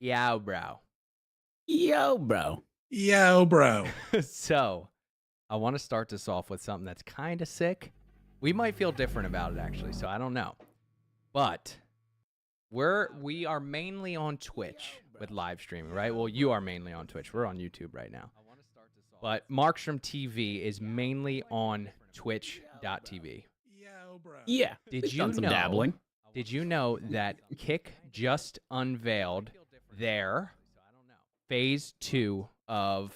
Yow, bro. Yo, bro. Yo, bro. So, I want to start this off with something that's kind of sick. We might feel different about it, actually, so I don't know. But we are mainly on Twitch with live streaming, right? Well, you are mainly on Twitch. We're on YouTube right now. But Markstrom TV is mainly on twitch.tv. Yo, bro. Yeah. We've done some dabbling. Did you know that Kick just unveiled their phase 2 of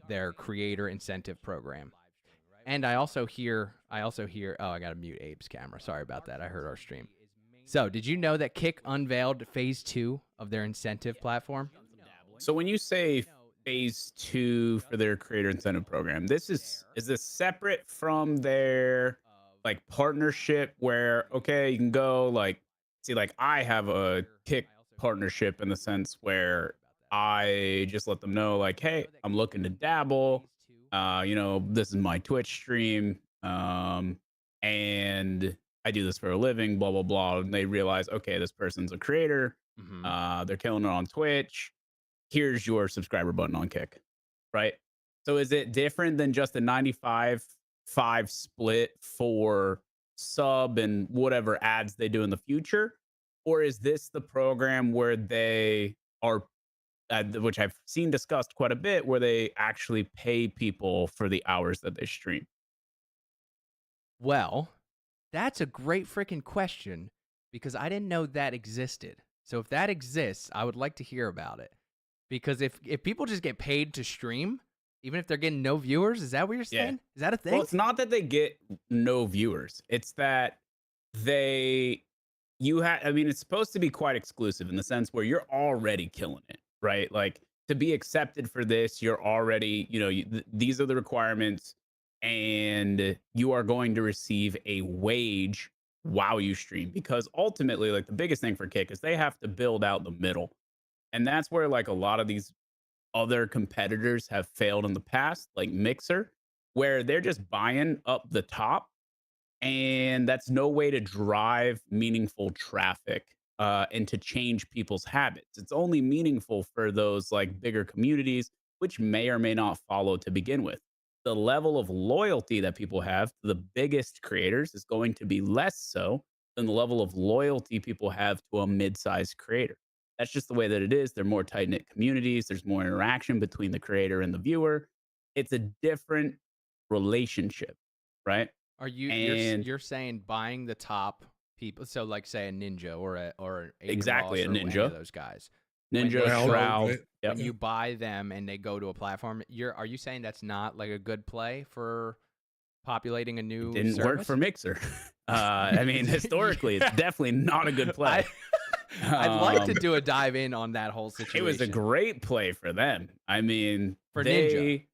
their creator incentive program? And I also hear, oh, I got to mute Abe's camera. Sorry about that. I heard our stream. So, did you know that Kick unveiled phase 2 of their incentive platform? So when you say phase 2 for their creator incentive program, is this separate from their like partnership where, okay, you can go like, see, like I have a Kick partnership in the sense where I just let them know like, hey, I'm looking to dabble. This is my Twitch stream. And I do this for a living, blah, blah, blah. And they realize, okay, this person's a creator. They're killing it on Twitch. Here's your subscriber button on Kick, right? So is it different than just a 95/5 split for sub and whatever ads they do in the future? Or is this the program where they are, which I've seen discussed quite a bit, where they actually pay people for the hours that they stream? Well, that's a great freaking question because I didn't know that existed. So if that exists, I would like to hear about it. Because if people just get paid to stream, even if they're getting no viewers, is that what you're saying? Yeah. Is that a thing? Well, it's not that they get no viewers. It's that it's supposed to be quite exclusive in the sense where you're already killing it, right? Like to be accepted for this, you're already, these are the requirements and you are going to receive a wage while you stream, because ultimately, like the biggest thing for Kick is they have to build out the middle. And that's where like a lot of these other competitors have failed in the past, like Mixer, where they're just buying up the top, and that's no way to drive meaningful traffic and to change people's habits. It's only meaningful for those like bigger communities, which may or may not follow to begin with. The level of loyalty that people have to the biggest creators is going to be less so than the level of loyalty people have to a mid-sized creator. That's just the way that it is. They're more tight knit communities. There's more interaction between the creator and the viewer. It's a different relationship, right? Are And you're saying buying the top people? So like say a Ninja or a exactly a Ross or any Ninja, of those guys. Ninja, Well, Shroud. right. Yep. When you buy them and they go to a platform, are you saying that's not like a good play for populating a new Didn't work service? for Mixer. Historically, it's definitely not a good play. I'd like to do a dive in on that whole situation. It was a great play for them. I mean, For Ninja.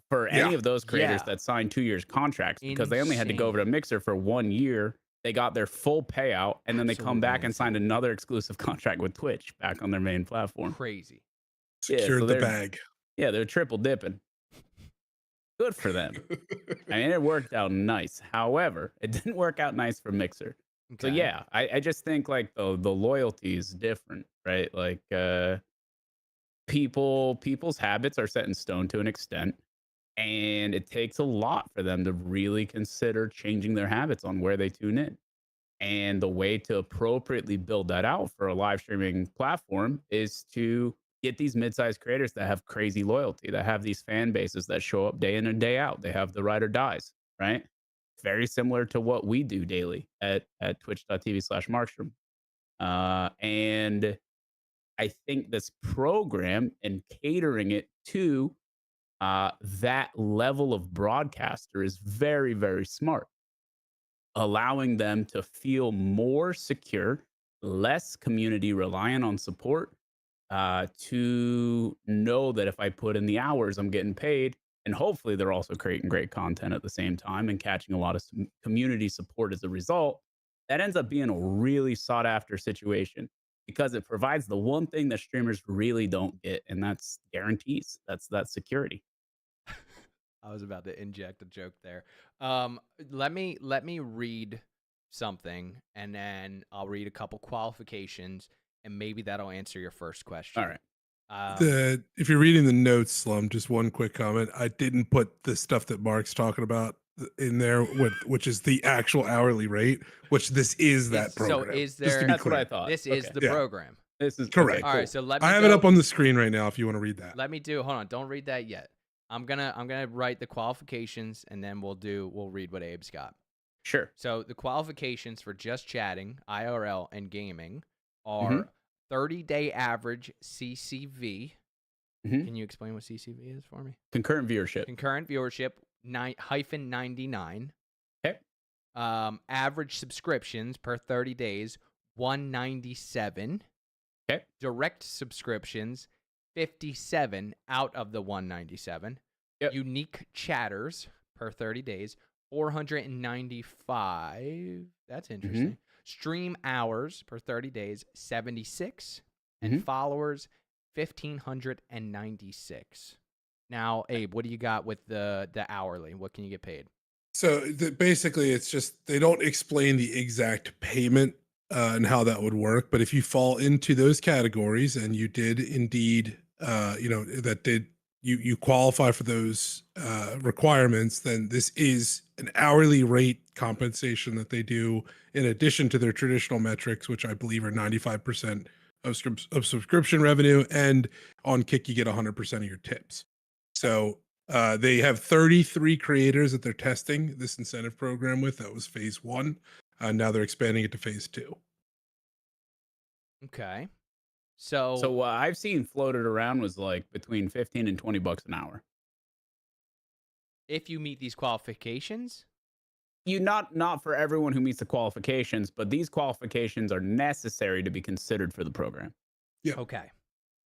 For any of those creators Yeah. that signed 2 years contracts, because they only had to go over to Mixer for 1 year. They got their full payout, and then they come back and signed another exclusive contract with Twitch back on their main platform. Crazy. Secured the bag. Yeah, they're triple dipping. Good for them. I mean, it worked out nice. However, it didn't work out nice for Mixer. Okay. So yeah, I just think like the loyalty is different, right? Like people's habits are set in stone to an extent, and it takes a lot for them to really consider changing their habits on where they tune in. And the way to appropriately build that out for a live streaming platform is to get these mid-sized creators that have crazy loyalty, that have these fan bases that show up day in and day out. They have the ride or dies, right? Very similar to what we do daily at twitch.tv/Markstrom. And I think this program and catering it to that level of broadcaster is very, very smart, allowing them to feel more secure, less community reliant on support, to know that if I put in the hours, I'm getting paid. And hopefully they're also creating great content at the same time and catching a lot of community support as a result. That ends up being a really sought after situation because it provides the one thing that streamers really don't get, and that's guarantees. That's that security. I was about to inject a joke there. Let me read something, and then I'll read a couple qualifications, and maybe that'll answer your first question. All right. If you're reading the notes, Slum, just one quick comment. I didn't put the stuff that Mark's talking about in there, which is the actual hourly rate, which this is that program. So is just to there? be That's clear. what I thought. This is the Yeah. program. This is Correct. Okay, All right, cool. so let me I have it up on the screen right now if you want to read that. Let me do. Hold on, don't read that yet. I'm gonna write the qualifications, and then we'll read what Abe's got. Sure. So the qualifications for just chatting, IRL, and gaming are 30-day average CCV. Can you explain what CCV is for me? Concurrent viewership. Concurrent viewership, -99. Okay. Average subscriptions per 30 days, 197. Okay. Direct subscriptions, 57 out of the 197. Yep. Unique chatters per 30 days, 495. That's interesting. Stream hours per 30 days, 76. And followers, 1,596. Now, Abe, what do you got with the hourly? What can you get paid? So basically, it's just they don't explain the exact payment and how that would work. But if you fall into those categories and you did indeed, you qualify for those requirements, then this is an hourly rate compensation that they do in addition to their traditional metrics, which I believe are 95% of subscription revenue, and on Kick you get 100% of your tips. So they have 33 creators that they're testing this incentive program with. That was phase 1. Now they're expanding it to phase 2. Okay. So what I've seen floated around was like between $15 and $20 an hour. if you meet these qualifications, Not for everyone who meets the qualifications, but these qualifications are necessary to be considered for the program. Yeah. Okay.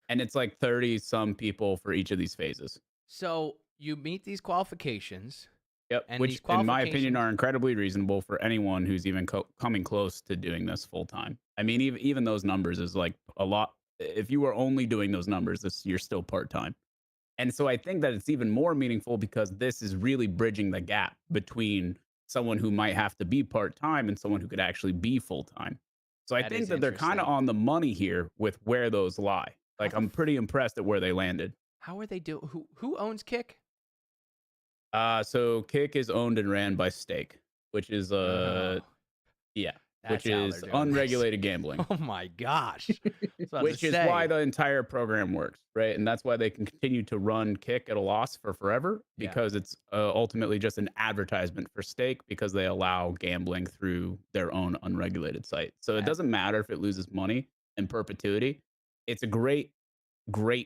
And it's like 30 some people for each of these phases. So you meet these qualifications. Yep. And Which, these in my opinion, qualifications- are incredibly reasonable for anyone who's even coming close to doing this full time. I mean, even those numbers is like a lot. If you were only doing those numbers, you're still part time. And so I think that it's even more meaningful because this is really bridging the gap between someone who might have to be part time and someone who could actually be full time. So I That think is that they're kind of interesting. on the money here with where those lie. Like, I'm pretty impressed at where they landed. How are they doing? Who owns Kick? So Kick is owned and ran by Stake, which is Oh, yeah, that's which how is they're doing this. unregulated gambling. Oh my gosh. I was about Which to is say. why the entire program works, right? And that's why they can continue to run Kick at a loss for forever, Yeah. because it's ultimately just an advertisement for Stake, because they allow gambling through their own unregulated site. So it doesn't matter if it loses money in perpetuity. It's a great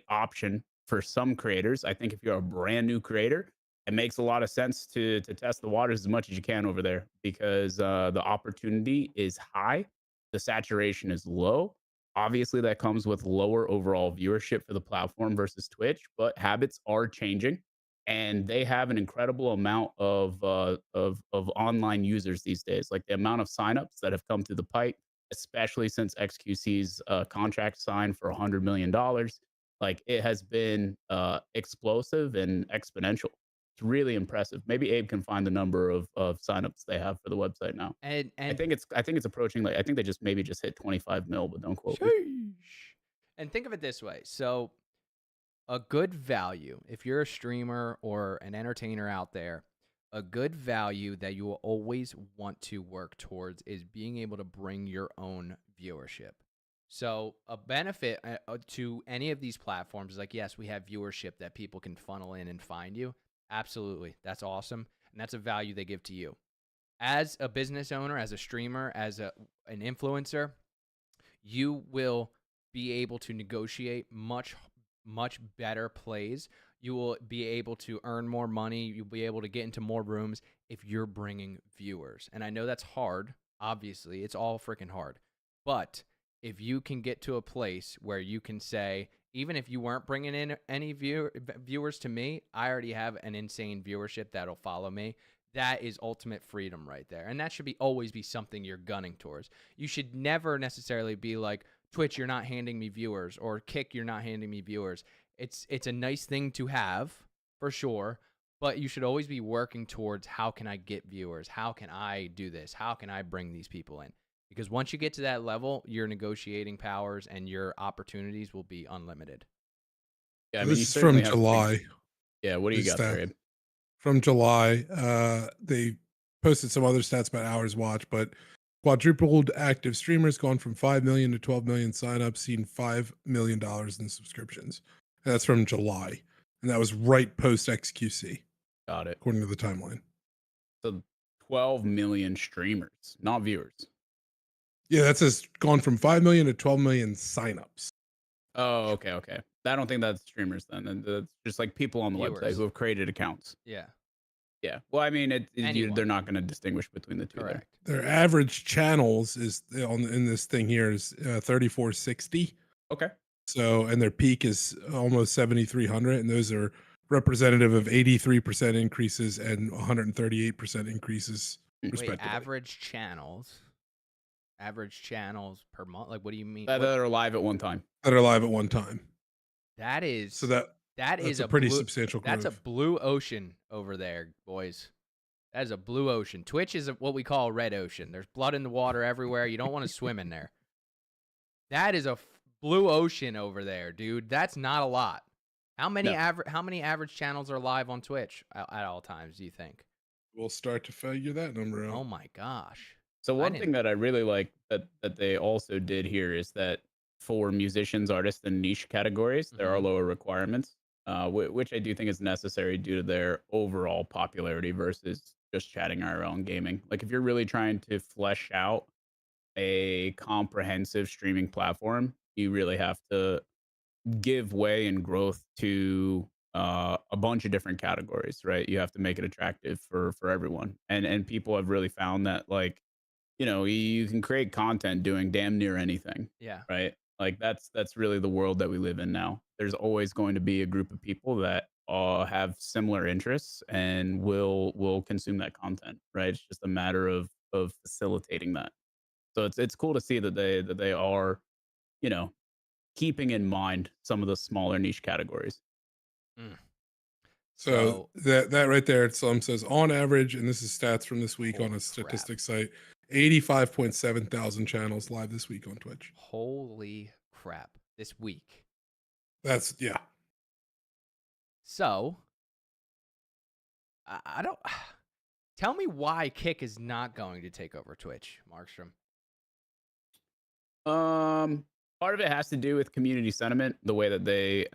option for some creators. I think if you're a brand new creator, it makes a lot of sense to test the waters as much as you can over there, because the opportunity is high, the saturation is low. Obviously, that comes with lower overall viewership for the platform versus Twitch, but habits are changing, and they have an incredible amount of online users these days. Like the amount of signups that have come through the pipe, especially since XQC's contract signed for $100 million. Like, it has been explosive and exponential. It's really impressive. Maybe Abe can find the number of signups they have for the website now. And I think it's approaching, like, I think they just hit 25 mil, but don't quote me. Sheesh. And think of it this way. So a good value, if you're a streamer or an entertainer out there, a good value that you will always want to work towards is being able to bring your own viewership. So a benefit to any of these platforms is like, yes, we have viewership that people can funnel in and find you. Absolutely. That's awesome. And that's a value they give to you. As a business owner, as a streamer, as an influencer, you will be able to negotiate much better plays. You will be able to earn more money. You'll be able to get into more rooms if you're bringing viewers. And I know that's hard. Obviously, it's all freaking hard. But if you can get to a place where you can say, even if you weren't bringing in any viewers to me, I already have an insane viewership that'll follow me. That is ultimate freedom right there. And that should always be something you're gunning towards. You should never necessarily be like, Twitch, you're not handing me viewers, or Kick, you're not handing me viewers. It's a nice thing to have, for sure, but you should always be working towards, how can I get viewers? How can I do this? How can I bring these people in? Because once you get to that level, your negotiating powers and your opportunities will be unlimited. Yeah, I So mean, this you is certainly from have to July. Yeah, what do you These got there, stats Abe? from July. They posted some other stats about hours watched, but quadrupled active streamers, gone from 5 million to 12 million signups, seen $5 million in subscriptions. And that's from July. And that was right post XQC, Got it. according to the timeline. So 12 million streamers, not viewers. Yeah, that says gone from 5 million to 12 million signups. Oh, okay, okay. I don't think that's streamers then. And that's just like people on the website Viewers. who have created accounts. Yeah. Yeah. Well, I mean, Anyone. they're not going to distinguish between the two Correct. Their average channels is in this thing here is 3460. there. Okay. So, and their peak is almost 7,300, and those are representative of 83% increases and 138% increases, Wait, respectively. average channels per month? Like, what do you mean? That are live at one time. That are live at one time. That is So that's that's a pretty blue, substantial growth. That's a blue ocean over there, boys. That is a blue ocean. Twitch is what we call a red ocean. There's blood in the water everywhere. You don't want to swim in there. That is a blue ocean over there, dude. That's not a lot. How many average channels are live on Twitch at all times, do you think? We'll start to figure that number out. Oh my gosh. So one thing that I really like that they also did here is that for musicians, artists, and niche categories, there are lower requirements, which I do think is necessary due to their overall popularity versus just chatting IRL and gaming. Like if you're really trying to flesh out a comprehensive streaming platform, you really have to give way and growth to a bunch of different categories, right? You have to make it attractive for everyone, and people have really found that like you can create content doing damn near anything. Yeah. Right. Like that's really the world that we live in now. There's always going to be a group of people that have similar interests and will consume that content. Right. It's just a matter of facilitating that. So it's cool to see that they are, keeping in mind some of the smaller niche categories. So that right there, says on average, and this is stats from this week on a statistics site, 85.7 thousand channels live this week on Twitch. Holy crap. This week. That's, yeah. So, I don't... Tell me why Kick is not going to take over Twitch, Markstrom. Part of it has to do with community sentiment, the way that they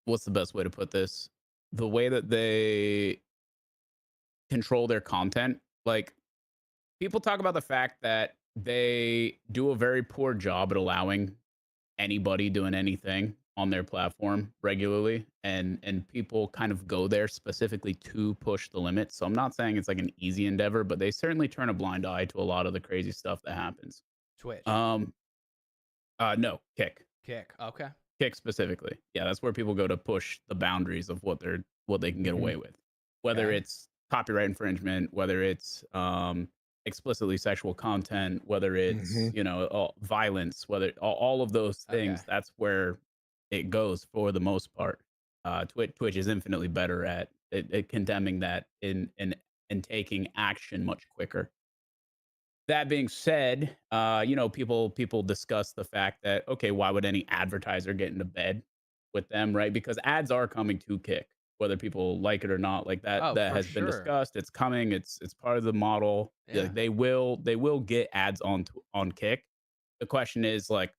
what's the best way to put this? The way that they control their content. Like people talk about the fact that they do a very poor job at allowing anybody doing anything on their platform regularly, and people kind of go there specifically to push the limits. So I'm not saying it's like an easy endeavor, but they certainly turn a blind eye to a lot of the crazy stuff that happens. Twitch. No, Kick. Okay. Kick specifically. Yeah, that's where people go to push the boundaries of what they can get away with. Whether it's copyright infringement, whether it's explicitly sexual content, whether it's violence, whether all of those things. That's where it goes for the most part. Twitch is infinitely better at condemning that and taking action much quicker. That being said, people discuss the fact that, okay, why would any advertiser get into bed with them, right? Because ads are coming to Kick, whether people like it or not. Like that has been discussed. It's coming. It's part of the model. Yeah. Like, they will get ads on Kick. The question is like,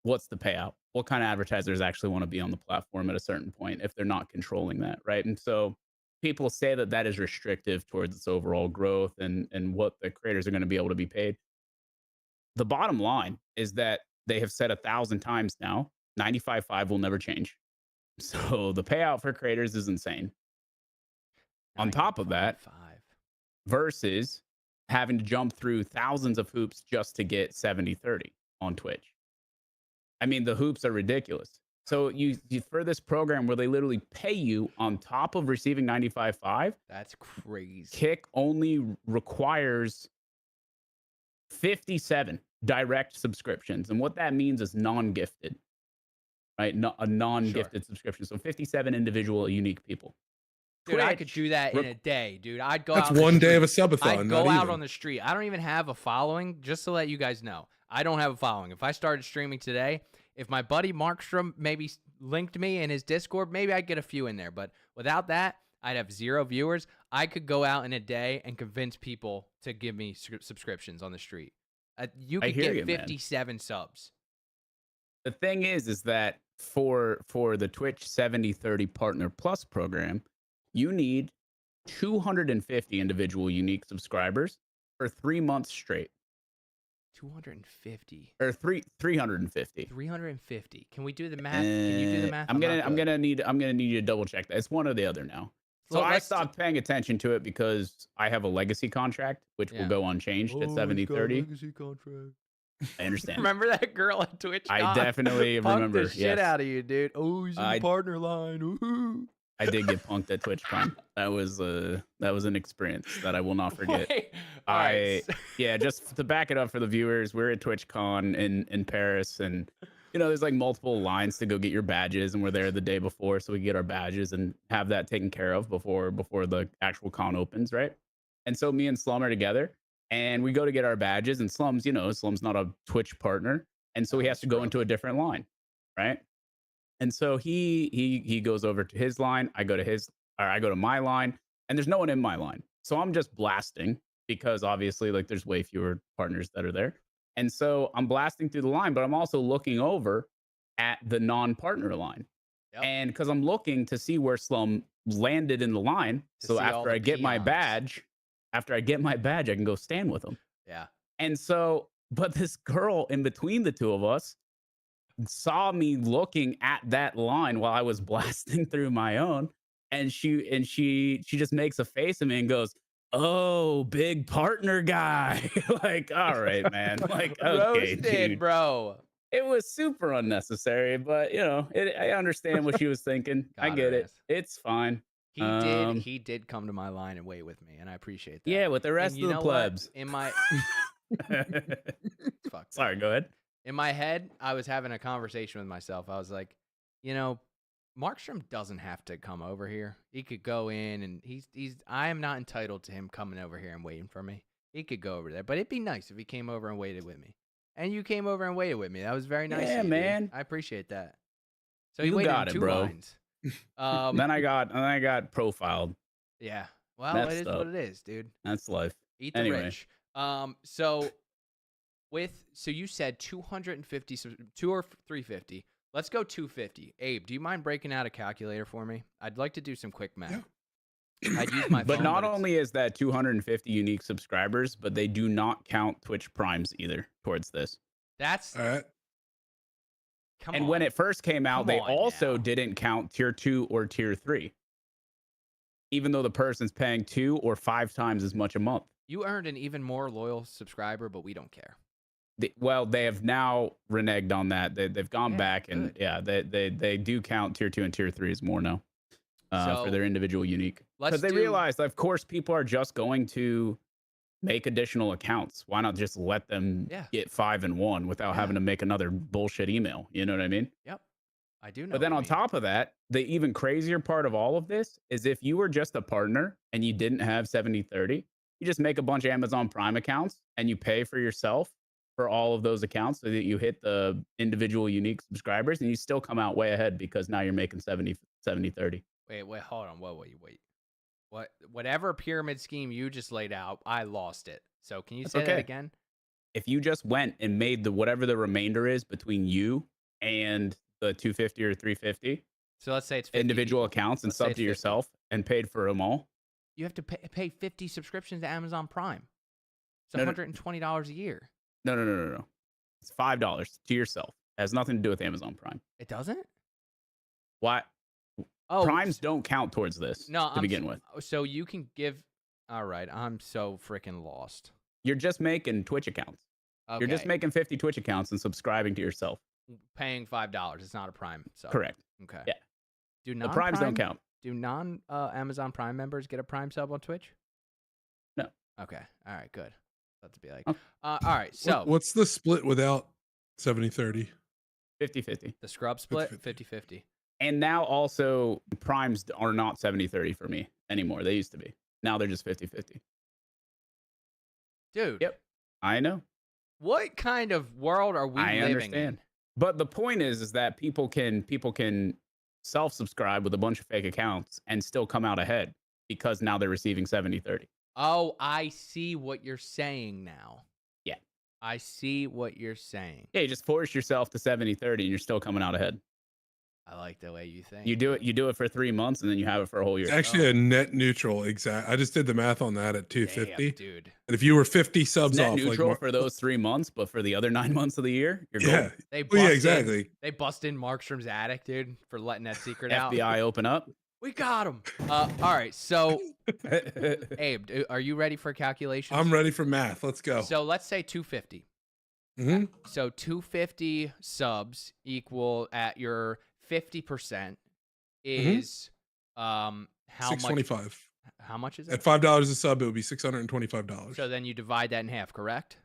what's the payout? What kind of advertisers actually want to be on the platform at a certain point if they're not controlling that, right? And so people say that is restrictive towards its overall growth and what the creators are going to be able to be paid. The bottom line is that they have said 1,000 times now, 95.5 will never change. So the payout for creators is insane. On top of that, versus having to jump through thousands of hoops just to get 70/30 on Twitch. I mean, the hoops are ridiculous. So you for this program where they literally pay you on top of receiving 95.5. That's crazy. Kick only requires 57 direct subscriptions, and what that means is non-gifted, right? A non-gifted subscription. So 57 individual unique people. Dude, I could Twitch do that in a day, dude. I'd go That's out. one day of a I'd subathon. go not out even. on the street. I don't even have a following. Just to let you guys know, I don't have a following. If I started streaming today, if my buddy Markstrom maybe linked me in his Discord, maybe I'd get a few in there. But without that, I'd have 0 viewers. I could go out in a day and convince people to give me subscriptions on the street. You could hear get you, man. 57 subs. The thing is that for the Twitch 70/30 Partner Plus program, you need 250 individual unique subscribers for 3 months straight. 250 or 350. 350. Can we do the math? Can you do the math? I'm gonna need you to double check that. It's one or the other now. So Well, I let's stopped paying attention to it because I have a legacy contract, which will go unchanged at 70/30. Legacy contract. I understand. Remember that girl at Twitch? I definitely remember. The shit out of you, dude. Oh, he's in the partner line. Ooh. I did get punked at Twitch Prime. That was an experience that I will not forget. Wait, all right. Yeah, just to back it up for the viewers, we're at TwitchCon in Paris, and there's like multiple lines to go get your badges, and we're there the day before, so we get our badges and have that taken care of before the actual con opens, right? And so me and Slum are together, and we go to get our badges, and Slum's not a Twitch partner, and so he has to go into a different line, right? And so he goes over to his line. I go to my line, and there's no one in my line. So I'm just blasting because obviously like there's way fewer partners that are there. And so I'm blasting through the line, but I'm also looking over at the non-partner line. Yep. And because I'm looking to see where Slum landed in the line. So after I get my badge, I can go stand with him. Yeah. And so, but this girl in between the two of us saw me looking at that line while I was blasting through my own, and she just makes a face at me and goes, "Oh, big partner guy." Like, all right, man. Like, okay, roasted, dude. Bro. It was super unnecessary, but I understand what she was thinking. I get it. It's fine. He did come to my line and wait with me, and I appreciate that. Yeah, with the rest of the plebs. What? In my Sorry, go ahead. In my head, I was having a conversation with myself. I was like, Markstrom doesn't have to come over here. He could go in, and I am not entitled to him coming over here and waiting for me. He could go over there, but it'd be nice if he came over and waited with me. And you came over and waited with me. That was very nice. Yeah, of you, man. dude. I appreciate that. So you waited in 2 lines. Then I got profiled. Yeah. Well, That's it is what it is, dude. That's life. Eat the rich. So you said 250, 2 or 350. Let's go 250. Abe, do you mind breaking out a calculator for me? I'd like to do some quick math. Yeah. I'd use my phone, but not only is that 250 unique subscribers, but they do not count Twitch Primes either towards this. That's all right. And when it first came out, they also didn't count tier 2 or tier 3. Even though the person's paying 2 or 5 times as much a month. You earned an even more loyal subscriber, but we don't care. They have now reneged on that. They've gone back, and they do count tier 2 and tier 3 as more now for their individual unique. Because they realized, of course, people are just going to make additional accounts. Why not just let them get 5 and 1 without having to make another bullshit email? You know what I mean? Yep. I do know. But then on top of that, the even crazier part of all of this is if you were just a partner and you didn't have 70/30, you just make a bunch of Amazon Prime accounts and you pay for yourself for all of those accounts so that you hit the individual unique subscribers, and you still come out way ahead because now you're making 70/30. Wait, hold on. Wait. Whatever pyramid scheme you just laid out, I lost it. So can you say that again? If you just went and made whatever the remainder is between you and the 250 or 350, so let's say it's 50 individual accounts and sub to yourself and paid for them all, you have to pay 50 subscriptions to Amazon Prime. It's $120 a year. No. It's $5 to yourself. It has nothing to do with Amazon Prime. It doesn't? What? Oh, Primes don't count towards this to begin with. So you can give. All right, I'm so freaking lost. You're just making Twitch accounts. Okay. You're just making 50 Twitch accounts and subscribing to yourself. Paying $5. It's not a Prime sub. Correct. Okay. Yeah. The Primes don't count. Do Amazon Prime members get a Prime sub on Twitch? No. Okay. All right. Good. About to be like. Okay. All right. So what's the split without 70/30? 50/50. The scrub split 50/50. And now also primes are not 70-30 for me anymore. They used to be. Now they're just 50-50. Dude, Yep. I know. what kind of world are we I living understand. But the point is that people can self-subscribe with a bunch of fake accounts and still come out ahead because now they're receiving 70-30. Oh, I see what you're saying now. Yeah. I see what you're saying. Yeah, you just force yourself to 70-30 and you're still coming out ahead. I like the way you think. You do it for 3 months and then you have it for a whole year. It's actually a net neutral. Exact. I just did the math on that at 250. Damn, dude. And if you were 50 It's subs net off, neutral like for those 3 months, but for the other 9 months of the year, you're yeah, golden. They well, yeah, busted, exactly. They busted Markstrom's attic, dude, for letting that secret out. FBI open up. We got him. All right, so Abe, are you ready for calculations? I'm ready for math. Let's go. So let's say 250. Mhm. So 250 subs equal at your 50% is how much? $625. How much is At it? $5 a sub, it would be $625. So then you divide that in half, correct?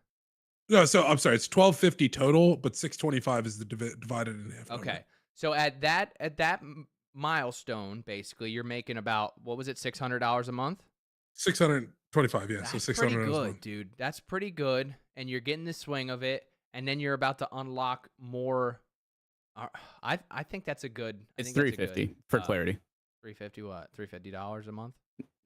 No, so I'm sorry, it's $1250 total, but $625 is the divided in half. Okay. So at that milestone, basically, you're making about, what was it, $600 a month? $625, yeah. That's So $600 pretty a good, month. dude. That's pretty good, and you're getting the swing of it, and then you're about to unlock more. I think that's a good. It's $350 for clarity. $350 what? $350 a month?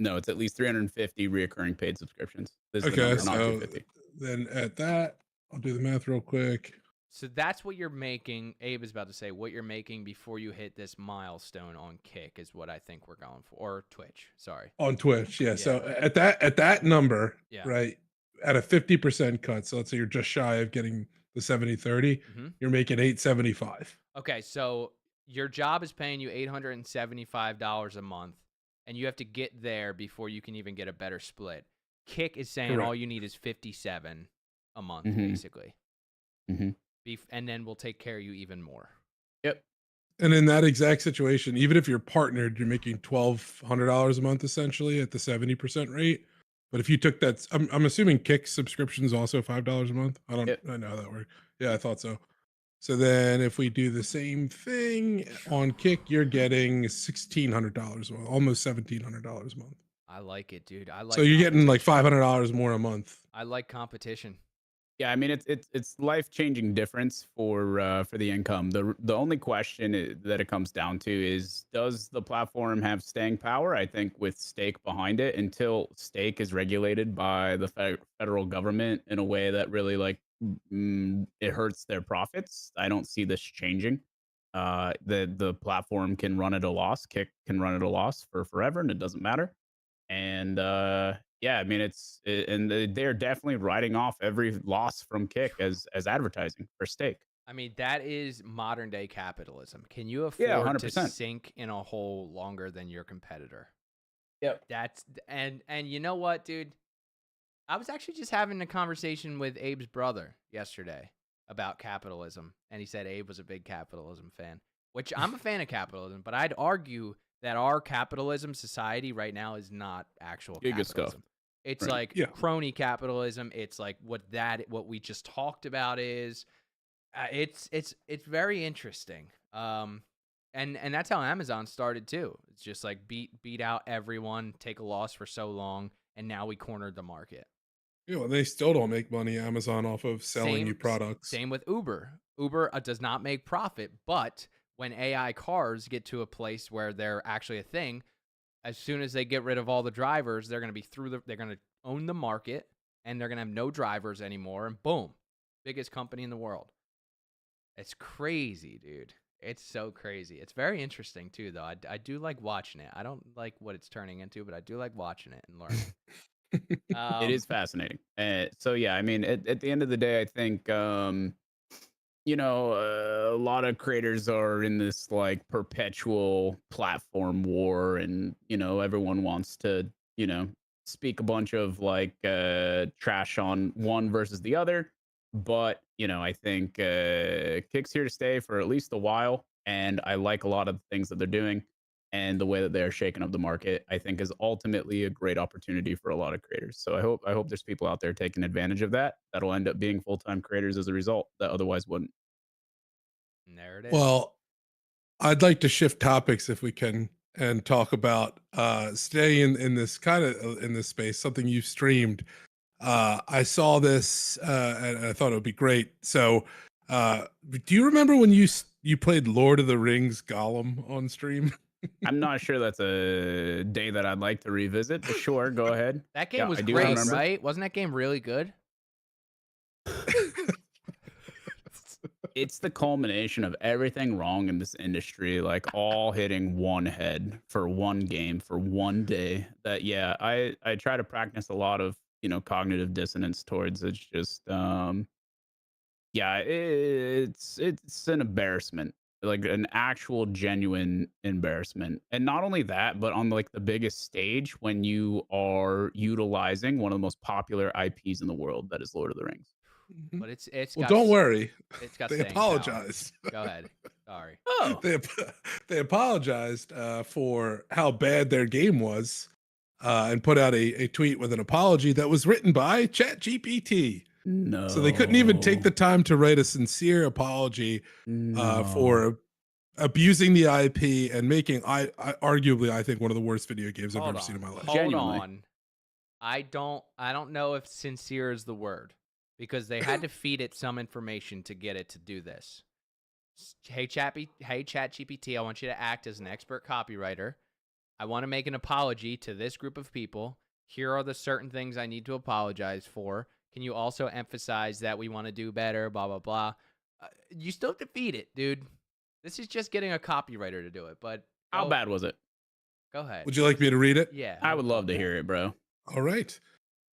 No, it's at least 350 reoccurring paid subscriptions. This is the Okay, number, not so 250. then at that, I'll do the math real quick. So that's what you're making. Abe is about to say what you're making before you hit this milestone on Kick is what I think we're going for, or Twitch. Sorry, On Twitch, yeah. So at that number, Yeah. right, at a 50% cut, so let's say you're just shy of getting the 70-30, you're making $875. Okay, so your job is paying you $875 a month, and you have to get there before you can even get a better split. Kick is saying all you need is 57 a month, basically. And then we'll take care of you even more. Yep. And in that exact situation, even if you're partnered, you're making $1,200 a month essentially at the 70% rate. But if you took that, I'm assuming Kick subscription is also $5 a month. I know how that works. Yeah, I thought so. So then if we do the same thing on Kick, you're getting $1,600, almost $1,700 a month. I like it, dude. I like. So you're getting like $500 more a month. I like competition. Yeah, I mean it's life-changing difference for the income. The only question that it comes down to is, does the platform have staying power? I think with stake behind it, until stake is regulated by the federal government in a way that really it hurts their profits, I don't see this changing. The platform can run at a loss, Kick can run at a loss for forever, and it doesn't matter. And yeah, I mean and they're definitely writing off every loss from Kick as advertising for stake. I mean, that is modern day capitalism. Can you afford Yeah, to 100%. sink in a hole longer than your competitor? Yep. That's and you know what, dude? I was actually just having a conversation with Abe's brother yesterday about capitalism, and he said Abe was a big capitalism fan, which I'm a fan of capitalism, but I'd argue that our capitalism society right now is not actual capitalism. It's like crony capitalism. It's like what we just talked about is. It's very interesting. And that's how Amazon started too. It's just like beat out everyone, take a loss for so long, and now we cornered the market. Yeah, well, they still don't make money, Amazon, off of selling you products. Same with Uber. Uber does not make profit, but when AI cars get to a place where they're actually a thing, as soon as they get rid of all the drivers, they're going to be they're going to own the market, and they're going to have no drivers anymore, and boom, biggest company in the world. It's crazy, dude. It's so crazy. It's very interesting too, though. I do like watching it. I don't like what it's turning into, but I do like watching it and learning. It is fascinating. So yeah, I mean, at the end of the day, I think a lot of creators are in this like perpetual platform war, and everyone wants to speak a bunch of like trash on one versus the other. But I think Kick's here to stay for at least a while, and I like a lot of the things that they're doing. And the way that they're shaking up the market, I think, is ultimately a great opportunity for a lot of creators. So I hope there's people out there taking advantage of that. That'll end up being full-time creators as a result that otherwise wouldn't. And there it is. Well, I'd like to shift topics if we can and talk about staying in this kind of in this space, something you streamed. I saw this and I thought it would be great. So, do you remember when you played Lord of the Rings Gollum on stream? I'm not sure that's a day that I'd like to revisit, but sure, go ahead. That game Yeah, was I do great, remember. right? Wasn't that game really good? It's the culmination of everything wrong in this industry, like all hitting one head for one game for one day. That yeah, I try to practice a lot of cognitive dissonance towards. It's just yeah, it's an embarrassment, like an actual genuine embarrassment. And not only that, but on like the biggest stage when you are utilizing one of the most popular IPs in the world, that is Lord of the Rings. Mhm. But it's Well, got don't worry. it's got They staying power. apologized. Go ahead. Sorry. Oh, They apologized for how bad their game was, and put out a tweet with an apology that was written by ChatGPT. no. So they couldn't even take the time to write a sincere apology No. for abusing the IP and making I arguably I think one of the worst video games I've Hold ever on. seen in my life. Hold Genuinely. on. I don't know if sincere is the word, because they had to feed it some information to get it to do this. Hey ChatGPT, I want you to act as an expert copywriter. I want to make an apology to this group of people. Here are the certain things I need to apologize for. Can you also emphasize that we want to do better, blah, blah, blah. You still have to feed it, dude. This is just getting a copywriter to do it, but How bad was it? Go ahead. Would you like me to read it? Yeah. I would love to hear it, bro. All right.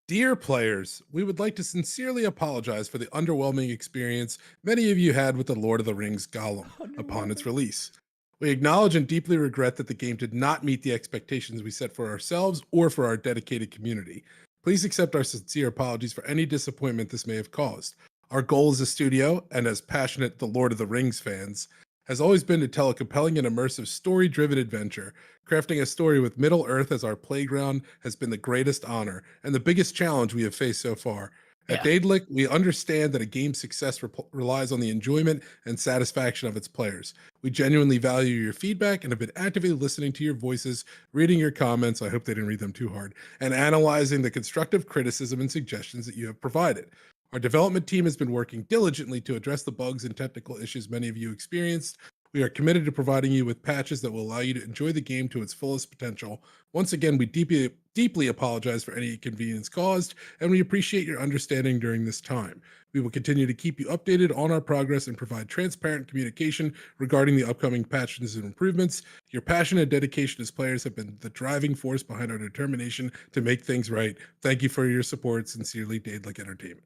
Dear players, we would like to sincerely apologize for the underwhelming experience many of you had with the Lord of the Rings Gollum upon its release. We acknowledge and deeply regret that the game did not meet the expectations we set for ourselves or for our dedicated community. Please accept our sincere apologies for any disappointment this may have caused. Our goal as a studio, and as passionate The Lord of the Rings fans, has always been to tell a compelling and immersive story-driven adventure. Crafting a story with Middle-earth as our playground has been the greatest honor and the biggest challenge we have faced so far. At Daedalic, we understand that a game's success relies on the enjoyment and satisfaction of its players. We genuinely value your feedback and have been actively listening to your voices, reading your comments, I hope they didn't read them too hard, and analyzing the constructive criticism and suggestions that you have provided. Our development team has been working diligently to address the bugs and technical issues many of you experienced. We are committed to providing you with patches that will allow you to enjoy the game to its fullest potential. Once again, we deeply apologize for any inconvenience caused, and we appreciate your understanding during this time. We will continue to keep you updated on our progress and provide transparent communication regarding the upcoming patches and improvements. Your passion and dedication as players have been the driving force behind our determination to make things right. Thank you for your support. Sincerely, Daedalic Entertainment.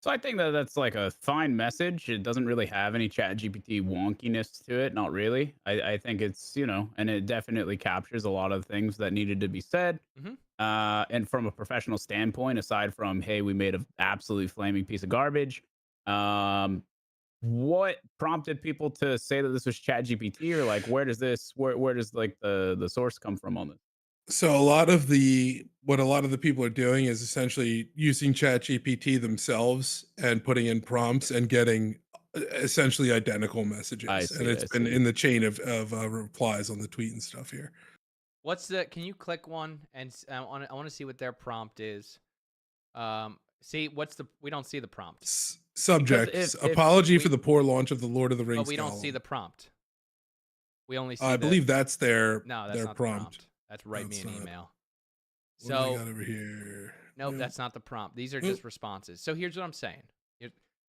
So I think that that's like a fine message. It doesn't really have any ChatGPT wonkiness to it. Not really. I think it's, and it definitely captures a lot of things that needed to be said. Mhm. And from a professional standpoint, aside from, hey, we made an absolutely flaming piece of garbage. What prompted people to say that this was ChatGPT, or like, where does like the source come from on this? So a lot of the people are doing is essentially using ChatGPT themselves and putting in prompts and getting essentially identical messages. I And see, it's I been see. in the chain of replies on the tweet and stuff here. Can you click one and I want to see what their prompt is. We don't see the prompt. Subject: if apology we- for the poor launch of the Lord of the Rings. But we don't see Gollum. the prompt. We only see I believe that's their No, that's their not prompt. the prompt. That's write me That's an not- email. What do they So got over here? nope, Nope. that's not the prompt. These are Nope. just responses. So here's what I'm saying.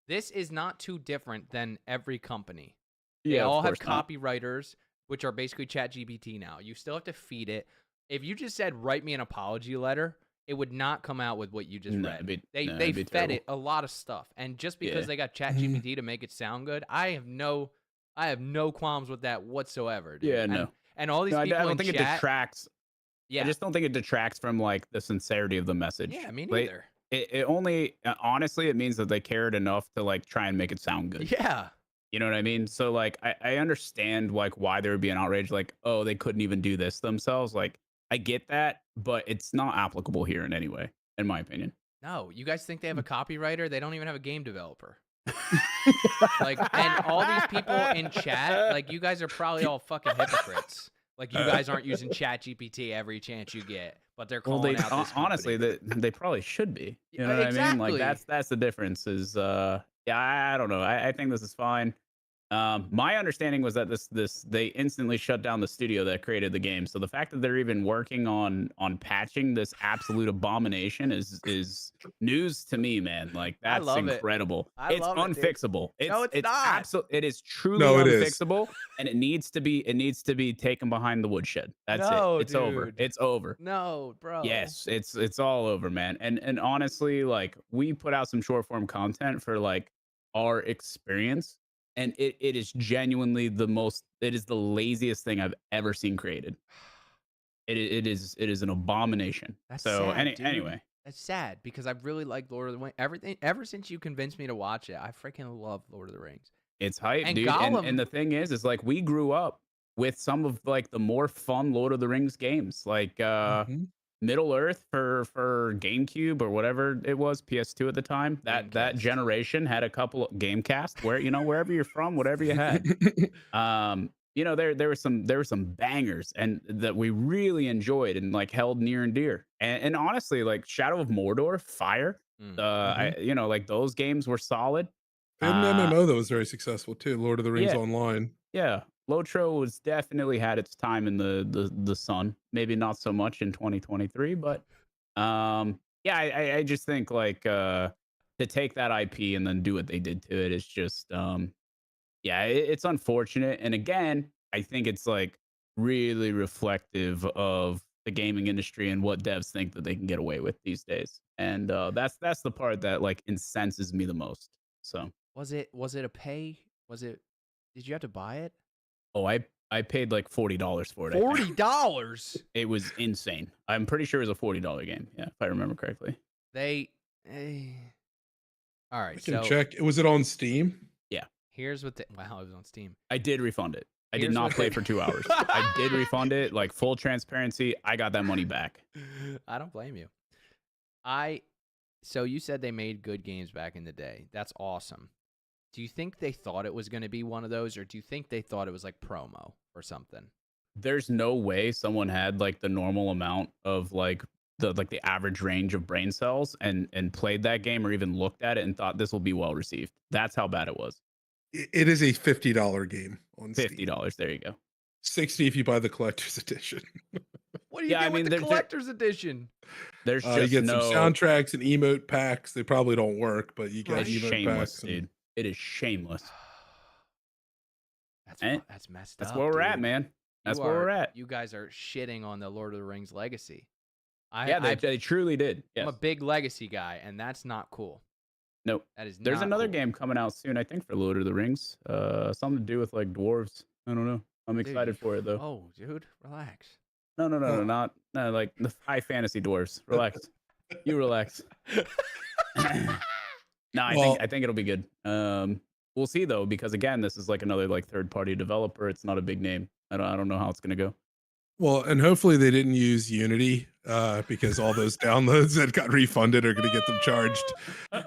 This is not too different than every company. They Yeah, of all have course not. copywriters, which are basically ChatGPT now. You still have to feed it. If you just said, write me an apology letter, it would not come out with what you just No, read. They it'd be fed terrible. it a lot of stuff. And just because Yeah. they got ChatGPT to make it sound good, I have no qualms with that whatsoever, dude. Yeah, no. And all these No, I people don't in think it chat, detracts. yeah. I just don't think it detracts from like the sincerity of the message. Yeah, me Like, neither. it only honestly, it means that they cared enough to like try and make it sound good. Yeah. You know what I mean? So like I understand like why there would be an outrage, like, oh, they couldn't even do this themselves. Like, I get that, but it's not applicable here in any way, in my opinion. No, you guys think they have a copywriter? They don't even have a game developer. Like, and all these people in chat, like, you guys are probably all fucking hypocrites. Like, you guys aren't using ChatGPT every chance you get, but they're Well, calling they out this honestly, company. they probably should be. You know what I mean? Like Exactly. that's the difference. Is yeah, I don't know. I think this is fine. My understanding was that this they instantly shut down the studio that created the game. So the fact that they're even working on patching this absolute abomination is news to me, man. Like I that's love it. incredible. I It's love it, dude. unfixable. No, it's not. absolute. It is truly No, it is. unfixable, and it needs to be taken behind the woodshed. That's No, it. It's over. dude. It's over. No, bro. Yes, it's all over, man. And honestly, like we put out some short form content for like our experience, and it is genuinely it is the laziest thing I've ever seen created. It is an abomination. That's So sad, dude. anyway, That's sad because I really like Lord of the Rings. Everything ever since you convinced me to watch it, I freaking love Lord of the Rings. it's hype, And dude. Gollum. And the thing is like we grew up with some of like the more fun Lord of the Rings games, like Mhm. Middle Earth for GameCube or whatever it was, PS2 at the time. That Gamecast. generation had a couple of Gamecast where wherever you're from, whatever you had. There were some bangers and that we really enjoyed and like held near and dear. And honestly, like Shadow of Mordor, Fire, like those games were solid. They had an MMO that was very successful too, Lord of the Rings Yeah. Online. Yeah, Lotro was definitely had its time in the sun. Maybe not so much in 2023, but yeah, I just think like to take that IP and then do what they did to it is just yeah, it's unfortunate. And again, I think it's like really reflective of the gaming industry and what devs think that they can get away with these days. And that's the part that like incenses me the most. So Was it a pay? Did you have to buy it? oh, I paid like $40 for it. I think. $40. It was insane. I'm pretty sure it was a $40 game. Yeah, if I remember correctly. All right, I can so check. Was it on Steam? here's what wow, it was on Steam. I did refund it. I did Here's not what play they- for 2 hours. I did refund it. Like full transparency, I got that money back. I don't blame you. So you said they made good games back in the day. That's awesome. Do you think they thought it was going to be one of those, or do you think they thought it was like promo or something? There's no way someone had like the normal amount of like the average range of brain cells and played that game or even looked at it and thought this will be well received. That's how bad it was. It is a $50 game on Steam. $50. There you go. 60 if you buy the collector's edition. What do you get with the collector's edition? There's You just get no some soundtracks and emote packs. They probably don't work, but you get It's emote shameless, packs. dude. It is shameless. That's messed up. That's where we're at, dude. man. That's where we're at. You guys are shitting on the Lord of the Rings legacy. They truly did. Yes. I'm a big legacy guy, and that's not cool. Nope. That is. There's not another cool. game coming out soon, I think, for Lord of the Rings. Something to do with like dwarves. I don't know. I'm Dude, excited for it though. Oh, dude, relax. No, not like the high fantasy dwarves. Relax. You relax. No, I think it'll be good. We'll see though, because again, this is like another like third party developer. It's not a big name. I don't know how it's gonna go. Well, and hopefully they didn't use Unity because all those downloads that got refunded are going to get them charged,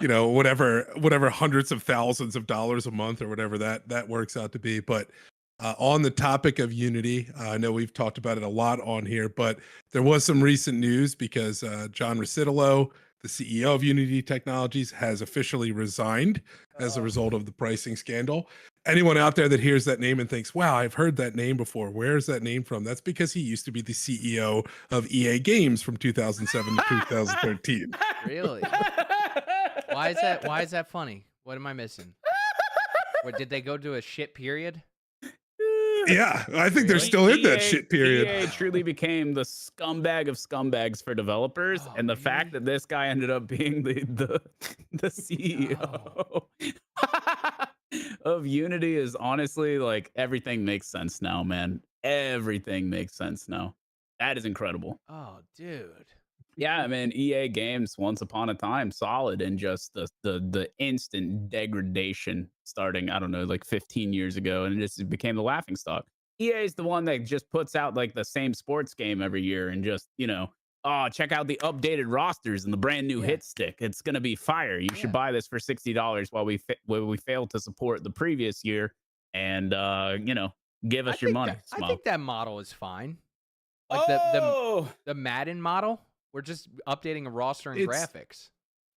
whatever hundreds of thousands of dollars a month or whatever that works out to be. But on the topic of Unity, I know we've talked about it a lot on here, but there was some recent news because John Riccitello, the CEO of Unity Technologies, has officially resigned as a result of the pricing scandal. Anyone out there that hears that name and thinks, wow, I've heard that name before. Where's that name from? That's because he used to be the CEO of EA Games from 2007 to 2013. Really? Why is that funny? What am I missing? What, did they go to a shit period? Yeah, I think they're still in that shit period. EA truly became the scumbag of scumbags for developers, and the fact that this guy ended up being the CEO of Unity is honestly like everything makes sense now, man. Everything makes sense now. That is incredible. Oh, dude. Yeah, I mean, EA Games once upon a time solid, and just the instant degradation starting, I don't know, like 15 years ago, and it just became the laughing stock. EA is the one that just puts out like the same sports game every year and just, oh, check out the updated rosters and the brand new hit stick. It's gonna be fire. You should buy this for $60 while we failed to support the previous year, and give us your money. I think that model is fine. Like Oh, the Madden model, we're just updating a roster and It's- graphics.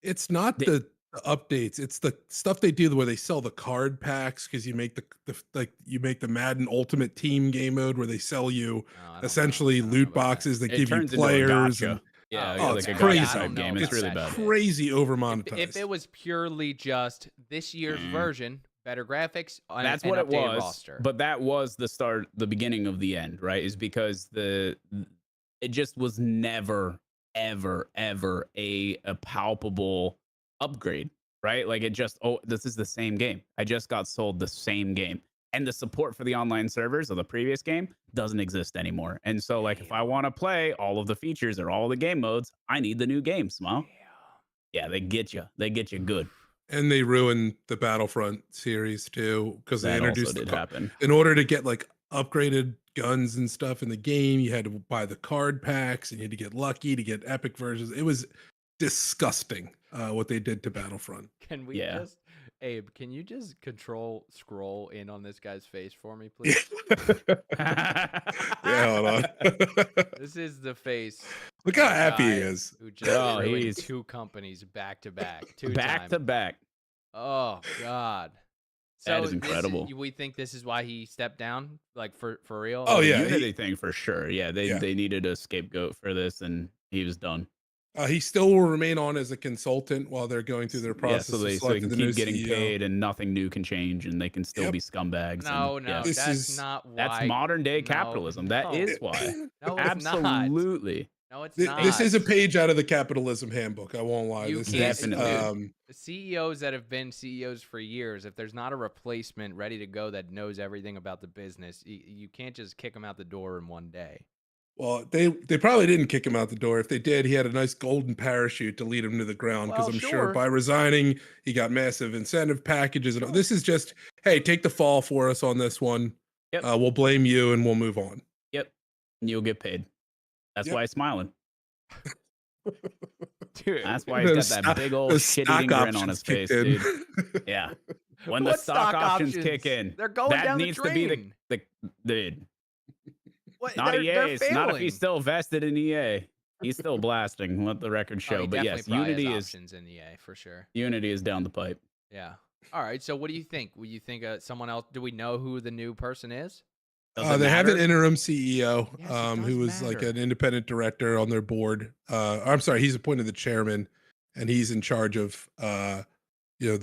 It's not the updates. It's the stuff they do where they sell the card packs because you make you make the Madden Ultimate Team game mode where they sell you essentially loot boxes that give you turns into a players. gacha. And Yeah, Oh, like it's a crazy. gacha type game. It's really bad. crazy over monetized. If it was purely just this year's version, better graphics, That's and what it updated was. roster. But that was the beginning of the end, right? Is because it just was never, ever, ever a palpable upgrade, right? Like it just, this is the same game. I just got sold the same game. And the support for the online servers of the previous game doesn't exist anymore. And so, like, if I want to play all of the features or all the game modes, I need the new game, Smile. Yeah, they get you. They get you good. And they ruined the Battlefront series too because they That introduced also did happen. in order to get like upgraded guns and stuff in the game, you had to buy the card packs and you had to get lucky to get epic versions. It was disgusting what they did to Battlefront. Can we just, Abe, can you just scroll in on this guy's face for me, please? Hold on. This is the face. Look how happy he is. Who just ruined two companies back to back. Back to back. Oh, God. That is incredible. We think this is why he stepped down, like for real. Oh yeah, Unity thing for sure. Yeah, they needed a scapegoat for this, and he was done. He still will remain on as a consultant while they're going through their process. So they can keep getting paid, and nothing new can change, and they can still be scumbags. No, that's not why. That's modern day capitalism. That is why. No, absolutely. No, it's not. This is a page out of the capitalism handbook. I won't lie. You This definitely. CEOs that have been CEOs for years, if there's not a replacement ready to go that knows everything about the business, you can't just kick them out the door in one day. Well, they probably didn't kick him out the door. If they did, he had a nice golden parachute to lead him to the ground because I'm sure by resigning, he got massive incentive packages. And this is just, hey, take the fall for us on this one. Yep. We'll blame you and we'll move on. Yep. And you'll get paid. That's why he's smiling. Dude, that's why he's got that big old shit-eating grin on his face, dude. Yeah. When the stock options kick in, they're going down the drain. That needs to be the dude. What? Not EA. Not if he's failing. still vested in EA. He's still blasting. Let the record show. He but yes, definitely Unity has is options in EA for sure. Unity is down the pipe. Yeah. All right. So what do you think? Will you think someone else? Do we know who the new person is? They have an interim CEO Yes, who was like an independent director on their board. I'm sorry, he's appointed the chairman, and he's in charge of the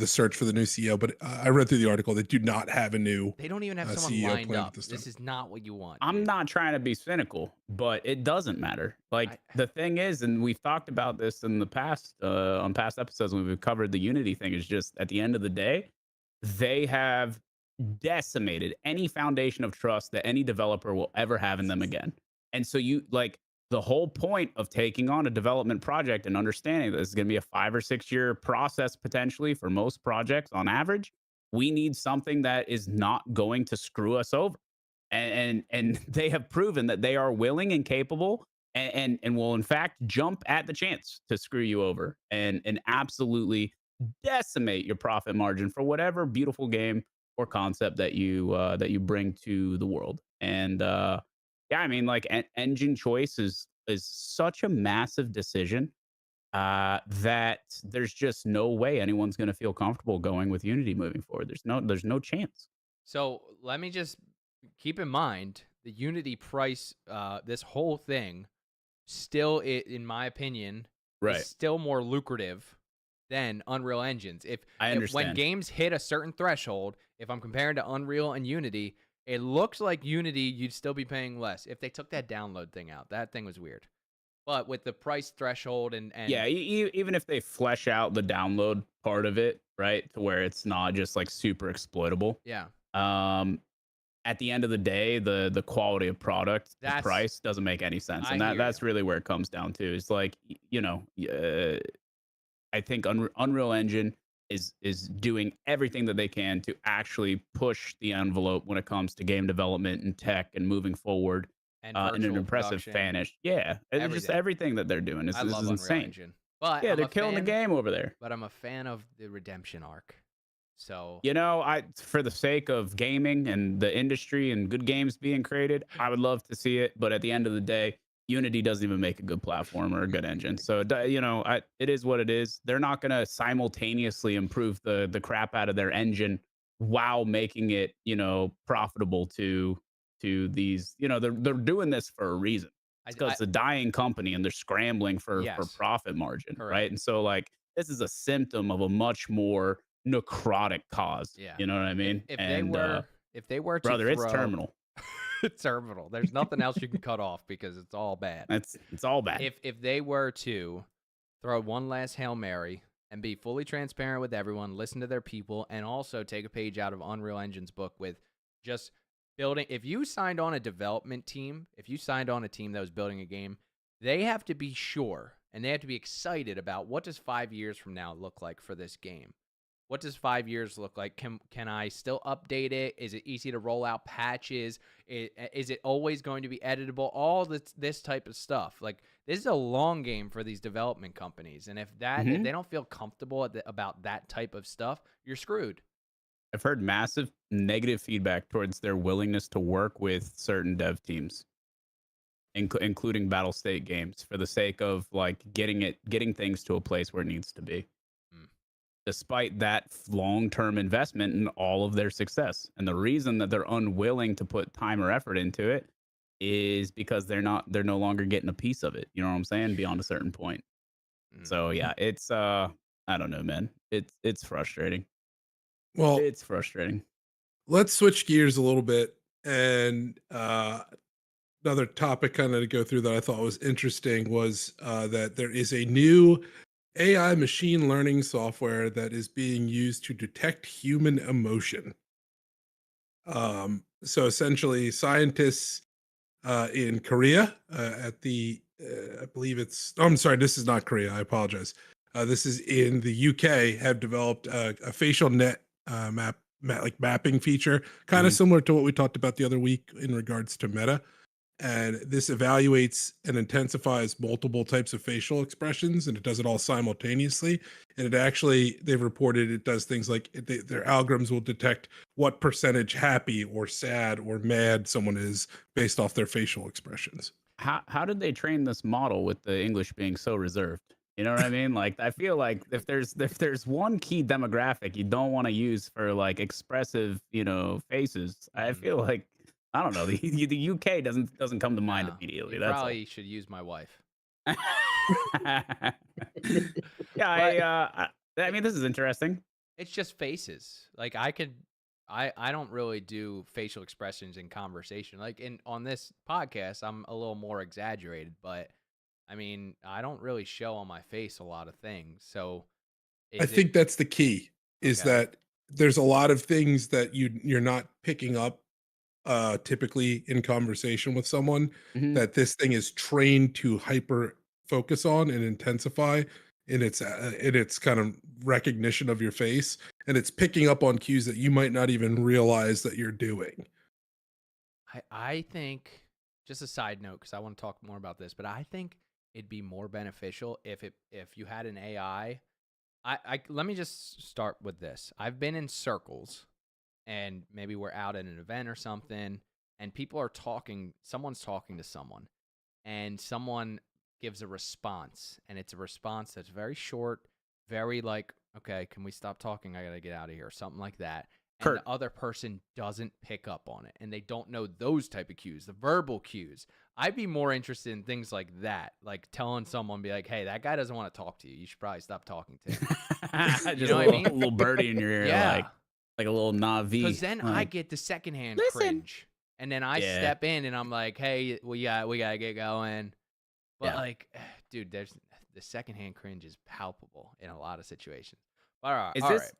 search for the new CEO. But I read through the article; they do not have a new. They don't even have someone CEO lined planned up. This is not what you want. I'm not trying to be cynical, but it doesn't matter. Like the thing is, and we've talked about this in the past on past episodes when we've covered the Unity thing, is just at the end of the day, they have decimated any foundation of trust that any developer will ever have in them again. And so the whole point of taking on a development project and understanding that this is going to be a 5 or 6 year process potentially for most projects on average, we need something that is not going to screw us over. And they have proven that they are willing and capable and will in fact jump at the chance to screw you over and absolutely decimate your profit margin for whatever beautiful game or concept that you bring to the world. And I mean, like engine choice is such a massive decision that there's just no way anyone's going to feel comfortable going with Unity moving forward. There's no chance. So let me just keep in mind the Unity price. This whole thing still, in my opinion, is still more lucrative than Unreal Engines. If when games hit a certain threshold, if I'm comparing to Unreal and Unity, it looks like Unity you'd still be paying less if they took that download thing out. That thing was weird. But with the price threshold and yeah, even if they flesh out the download part of it, right, to where it's not just like super exploitable. Yeah. At the end of the day, the quality of product, the price doesn't make any sense, and that's really where it comes down to. It's like I think Unreal Engine is doing everything that they can to actually push the envelope when it comes to game development and tech and moving forward. And in an virtual impressive production, finish. Yeah, it's just everything. everything that they're doing I is love Unreal insane. Engine, but Yeah, I'm they're a killing the fan. game over there. But I'm a fan of the redemption arc. So You know, for the sake of gaming and the industry and good games being created, I would love to see it. But at the end of the day, Unity doesn't even make a good platform or a good engine. So you know, it is what it is. They're not going to simultaneously improve the crap out of their engine while making it, you know, profitable to these. You know, they're doing this for a reason. It's because I it's a dying company and they're scrambling for yes, profit margin, correct. right? And so like this is a symptom of a much more necrotic cause. Yeah. You know what I mean? If And they were to brother, it's throw terminal. terminal, there's nothing else you can cut off because it's all bad. It's all bad. If they were to throw one last Hail Mary and be fully transparent with everyone, listen to their people, and also take a page out of Unreal Engine's book with just building. If you signed on a development team, if you signed on a team that was building a game, they have to be sure and they have to be excited about what does 5 years from now look like for this game. What does 5 years look like? Can I still update it? Is it easy to roll out patches? Is it always going to be editable? All this type of stuff. Like, this is a long game for these development companies. And if they don't feel comfortable about that type of stuff, you're screwed. I've heard massive negative feedback towards their willingness to work with certain dev teams, including Battle State games, for the sake of like getting things to a place where it needs to be. Despite that long-term investment in all of their success. And the reason that they're unwilling to put time or effort into it is because they're no longer getting a piece of it. You know what I'm saying? Beyond a certain point. So yeah, it's I don't know, man. It's frustrating. Well, It's frustrating. let's switch gears a little bit. And another topic kind of to go through that I thought was interesting was that there is a new AI machine learning software that is being used to detect human emotion. So essentially, scientists in Korea at the, I believe it's, oh, I'm sorry, this is not Korea. I apologize. This is in the UK, have developed a facial net mapping feature, kind of similar to what we talked about the other week in regards to Meta. And this evaluates and intensifies multiple types of facial expressions, and it does it all simultaneously. And it actually, they've reported it does things like their algorithms will detect what percentage happy or sad or mad someone is based off their facial expressions. How did they train this model with the English being so reserved? You know what I mean? Like, I feel like if there's one key demographic you don't want to use for like expressive, you know, faces, I feel like, I don't know, the UK doesn't come to mind immediately. You That's probably should use my wife. Yeah, I mean, this is interesting. It's just faces. Like, I don't really do facial expressions in conversation. Like on this podcast, I'm a little more exaggerated, but I mean, I don't really show on my face a lot of things. So I think that's the key, is Okay. that there's a lot of things that you're not picking up typically in conversation with someone, that this thing is trained to hyper focus on and intensify in its kind of recognition of your face, and it's picking up on cues that you might not even realize that you're doing. I think, just a side note, because I want to talk more about this, but I think it'd be more beneficial if you had an AI. Let me just start with this. I've been in circles, and maybe we're out at an event or something, and people are talking. Someone's talking to someone, and someone gives a response, and it's a response that's very short, very like, okay, can we stop talking? I gotta get out of here, something like that. And the other person doesn't pick up on it, and they don't know those type of cues, the verbal cues. I'd be more interested in things like that, like telling someone, be like, hey, that guy doesn't want to talk to you. You should probably stop talking to him. You know what I mean? A little birdie in your ear, Yeah. like a little Navi. Because then I like, get the secondhand listen. cringe, and then I Yeah. step in and I'm like, hey, we gotta get going. But Yeah. like, dude, there's the secondhand cringe is palpable in a lot of situations. All right,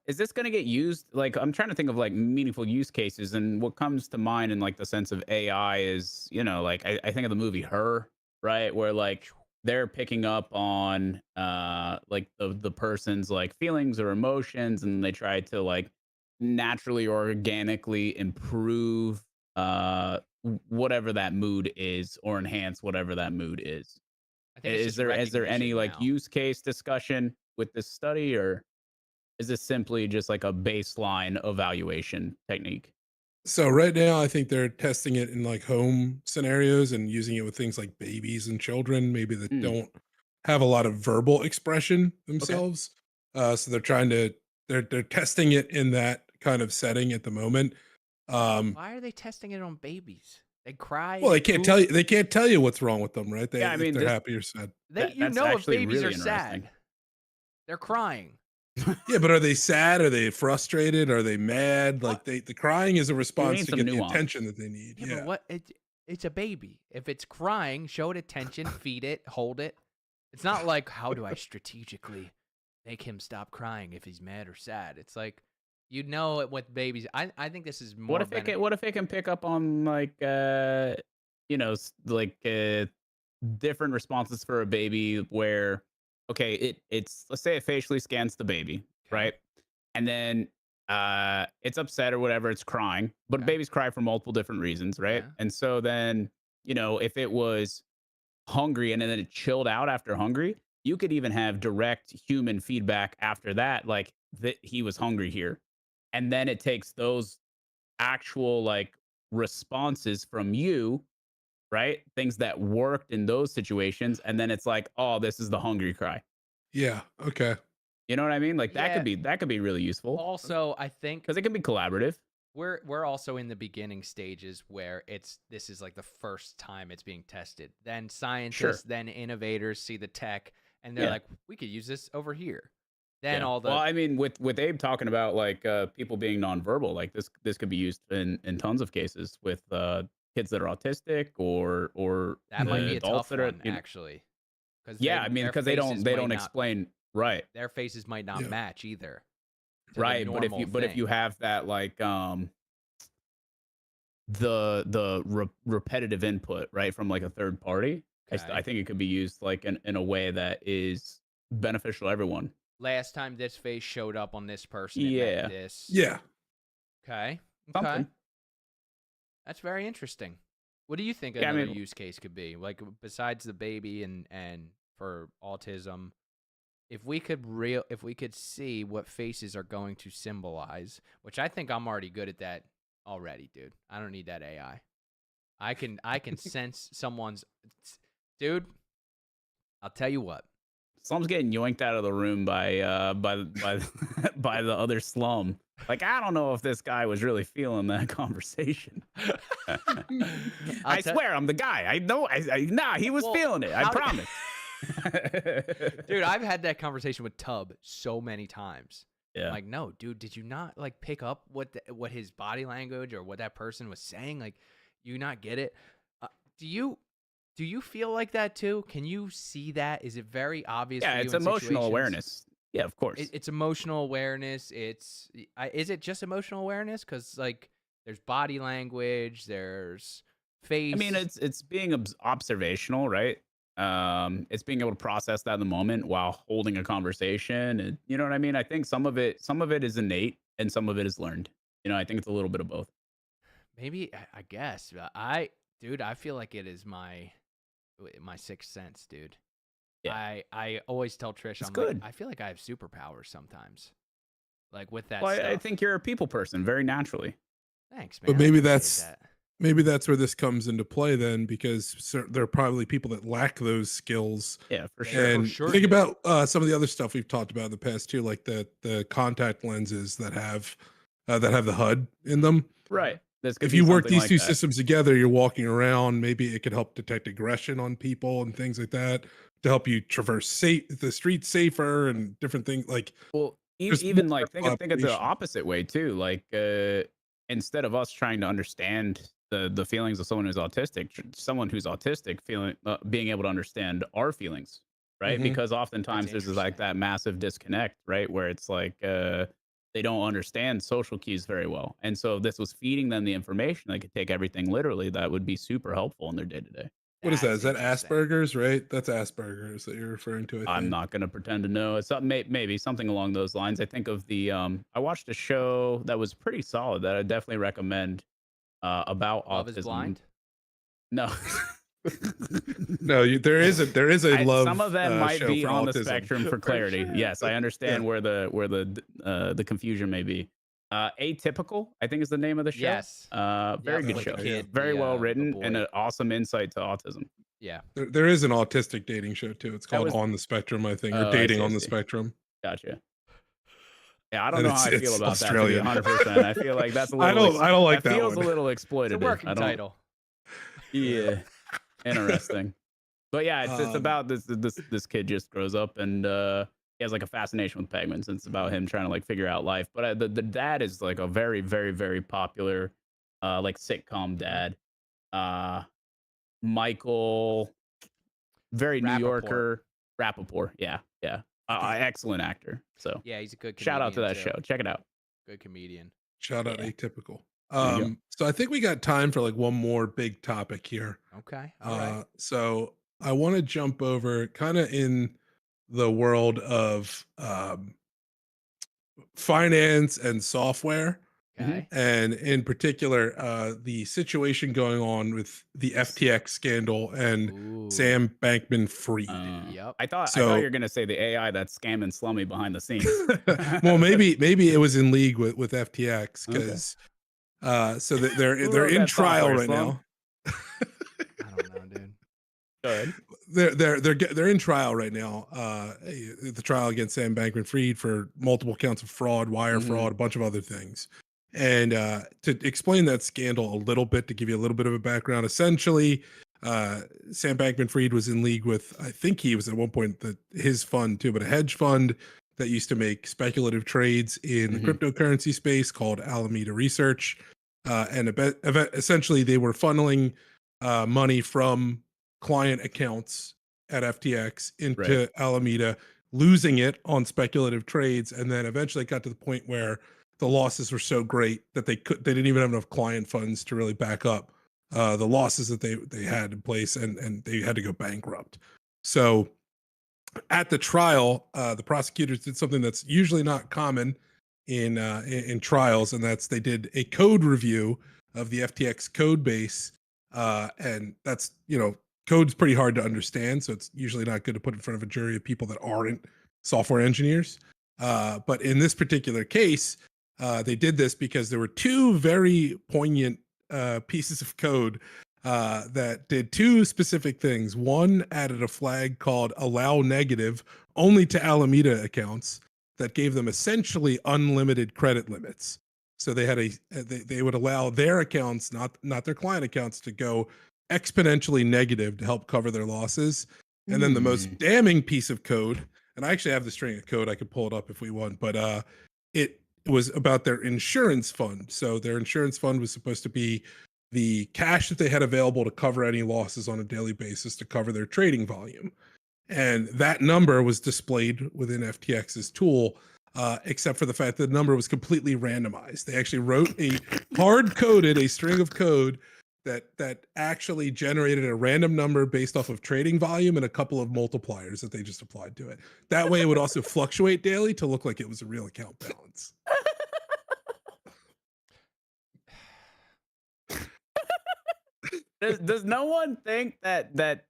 Is this going to get used? Like, I'm trying to think of like meaningful use cases, and what comes to mind in like the sense of AI is, you know, like I think of the movie Her, right, where like they're picking up on like the person's like feelings or emotions, and they try to like naturally or organically improve whatever that mood is, or enhance whatever that mood is. I think it's Is just there recognition any like now. use case discussion with this study, or is this simply just like a baseline evaluation technique? So right now, I think they're testing it in like home scenarios and using it with things like babies and children, maybe that Mm, don't have a lot of verbal expression okay. themselves. So they're testing it in that kind of setting at the moment. Um, Why are they testing it on babies? They cry, well, they poop. they can't tell you what's wrong with them, right? They Yeah, I if mean they're this happy or sad. You that's know if actually babies really are interesting. sad. They're crying. Yeah, but are they sad? Are they frustrated? Are they mad? What? Like the crying is a You response need to some get the nuance. attention that they need. Yeah, but Yeah. what? It's a baby. If it's crying, show it attention, feed it, hold it. It's not like, how do I strategically make him stop crying if he's mad or sad? It's like, you know it with babies. I think this is more What if it can pick up on like you know, like different responses for a baby where okay, it's let's say it facially scans the baby, Okay. right? And then it's upset or whatever, it's crying, but Okay. babies cry for multiple different reasons, right? Yeah. And so then, you know, if it was hungry and then it chilled out after hungry, you could even have direct human feedback after that, like that he was hungry here. And then it takes those actual like responses from you, right? Things that worked in those situations. And then it's like, oh, this is the hungry cry. Yeah. Okay. You know what I mean? Like Yeah. that could be really useful Also, I think because it can be collaborative. we're also in the beginning stages where this is like the first time it's being tested. Then scientists, then innovators see the tech and they're Yeah. like, we could use this over here. Then Yeah. all the Well, I mean, with Abe talking about like people being nonverbal, like this could be used in tons of cases with kids that are autistic or that might be a adults tough that are, one you know, actually, because yeah. I mean, because they don't explain right. their faces might not Yeah. match either to the Right, but normal if you thing. have that like the repetitive input, right, from like a third party, Okay. I think it could be used like in a way that is beneficial to everyone. Last time this face showed up on this person, it Yeah, meant this. Yeah. Okay. Okay. something. That's very interesting. What do you think Yeah, I another mean, use case could be? Like besides the baby and for autism, if we could see what faces are going to symbolize, which I think I'm already good at that already, dude. I don't need that AI. I can sense someone's dude. I'll tell you what. Slum's getting yoinked out of the room by by the other slum. Like, I don't know if this guy was really feeling that conversation. I swear, I'm the guy. I know. Nah, he was Well, feeling it. I promise. Dude, I've had that conversation with Tub so many times. Yeah. Like, no, dude, did you not like pick up what his body language or what that person was saying? Like, you not get it? Do you feel like that too? Can you see that? Is it very obvious? Yeah, for you it's in emotional situations? awareness. Yeah, of course. It's emotional awareness. Is it just emotional awareness? Because like, there's body language, there's face. I mean, it's being observational, right? It's being able to process that in the moment while holding a conversation, and you know what I mean. I think some of it is innate, and some of it is learned. You know, I think it's a little bit of both. Maybe I guess dude, I feel like it is my sixth sense, dude. Yeah. I always tell Trish, It's I'm good. like, I feel like I have superpowers sometimes, like with that Well, stuff. I think you're a people person very naturally. Thanks, man. But I maybe appreciate maybe that's where this comes into play then, because there are probably people that lack those skills. Yeah, for They sure. And sure think do. about some of the other stuff we've talked about in the past too, like the contact lenses that have the HUD in them. Right. This could If be you work something these like two that. systems together, you're walking around. Maybe it could help detect aggression on people and things like that to help you traverse the streets safer and different things. Like Well, just even more like think of the application. opposite way too. Like instead of us trying to understand the feelings of someone who's autistic, someone who's autistic feeling being able to understand our feelings, right? Mhm. Because oftentimes there's like interesting. that massive disconnect, right? Where it's like they don't understand social cues very well, and so if this was feeding them the information, they could take everything literally. That would be super helpful in their day to day. What is that? That's Is that interesting. Asperger's, right? That's Asperger's that you're referring to, I I'm think. not going to pretend to know. It's maybe something along those lines. I think of the I watched a show that was pretty solid that I definitely recommend about Love is autism. Blind. No. No, there is a love. Some of them might show be for on the autism. spectrum for clarity. sure. Yes, I understand Yeah. where the confusion may be. Atypical, I think, is the name of the show. Yes. Very good with show. the kid, Very well the written and boy. an awesome insight to autism. Yeah. There is an autistic dating show too. It's called was- On the Spectrum, I think, or Oh, I Dating see, I on the see. Spectrum. Gotcha. Yeah, I don't And know how I feel it's about Australian. that, to be 100%. I feel like that's a I little. don't like that feels one. a little It's exploitative. a working I don't- title. Yeah, interesting. But yeah, it's Um, about this kid just grows up and he has like a fascination with penguins. And it's about him trying to like figure out life. But the dad is like a very, very, very popular like sitcom dad. Michael, very New Rappaport. Yorker. Rappaport. Yeah. Excellent actor. So Yeah, he's a good comedian. shout out to that too. show. Check it out. Good comedian. Shout out Yeah. Atypical. There you go. So I think we got time for like one more big topic here. Okay. All right. So I want to jump over kind of in the world of finance and software, Okay. and in particular, the situation going on with the FTX scandal and Ooh. Sam Bankman-Fried. Yep. I thought So- you were gonna say the AI that's scamming Slummy behind the scenes. Well, maybe it was in league with FTX Okay. because so they're Who they're wrote in that trial software, right Slum? now. I don't know, dude. Good. They're in trial right now. The trial against Sam Bankman-Fried for multiple counts of fraud, wire Mhm. fraud, a bunch of other things. And to explain that scandal a little bit, to give you a little bit of a background, essentially, Sam Bankman-Fried was in league with, I think he was at one point his fund too, but a hedge fund that used to make speculative trades in the Mhm. cryptocurrency space called Alameda Research. And essentially, they were funneling money from client accounts at FTX into Right. Alameda, losing it on speculative trades, and then eventually got to the point where the losses were so great that they didn't even have enough client funds to really back up the losses that they had in place, and they had to go bankrupt. So at the trial, the prosecutors did something that's usually not common in trials, and that's they did a code review of the FTX code base, and that's code's pretty hard to understand, so it's usually not good to put in front of a jury of people that aren't software engineers. But in this particular case, they did this because there were two very poignant pieces of code that did two specific things. One added a flag called allow negative only to Alameda accounts that gave them essentially unlimited credit limits. So they had they would allow their accounts, not their client accounts, to go exponentially negative to help cover their losses. And then the most damning piece of code, and I actually have the string of code, I could pull it up if we want, but it was about their insurance fund. So their insurance fund was supposed to be the cash that they had available to cover any losses on a daily basis to cover their trading volume. And that number was displayed within FTX's tool, except for the fact that the number was completely randomized. They actually wrote hard-coded a string of code that actually generated a random number based off of trading volume and a couple of multipliers that they just applied to it. That way it would also fluctuate daily to look like it was a real account balance. Does no one think that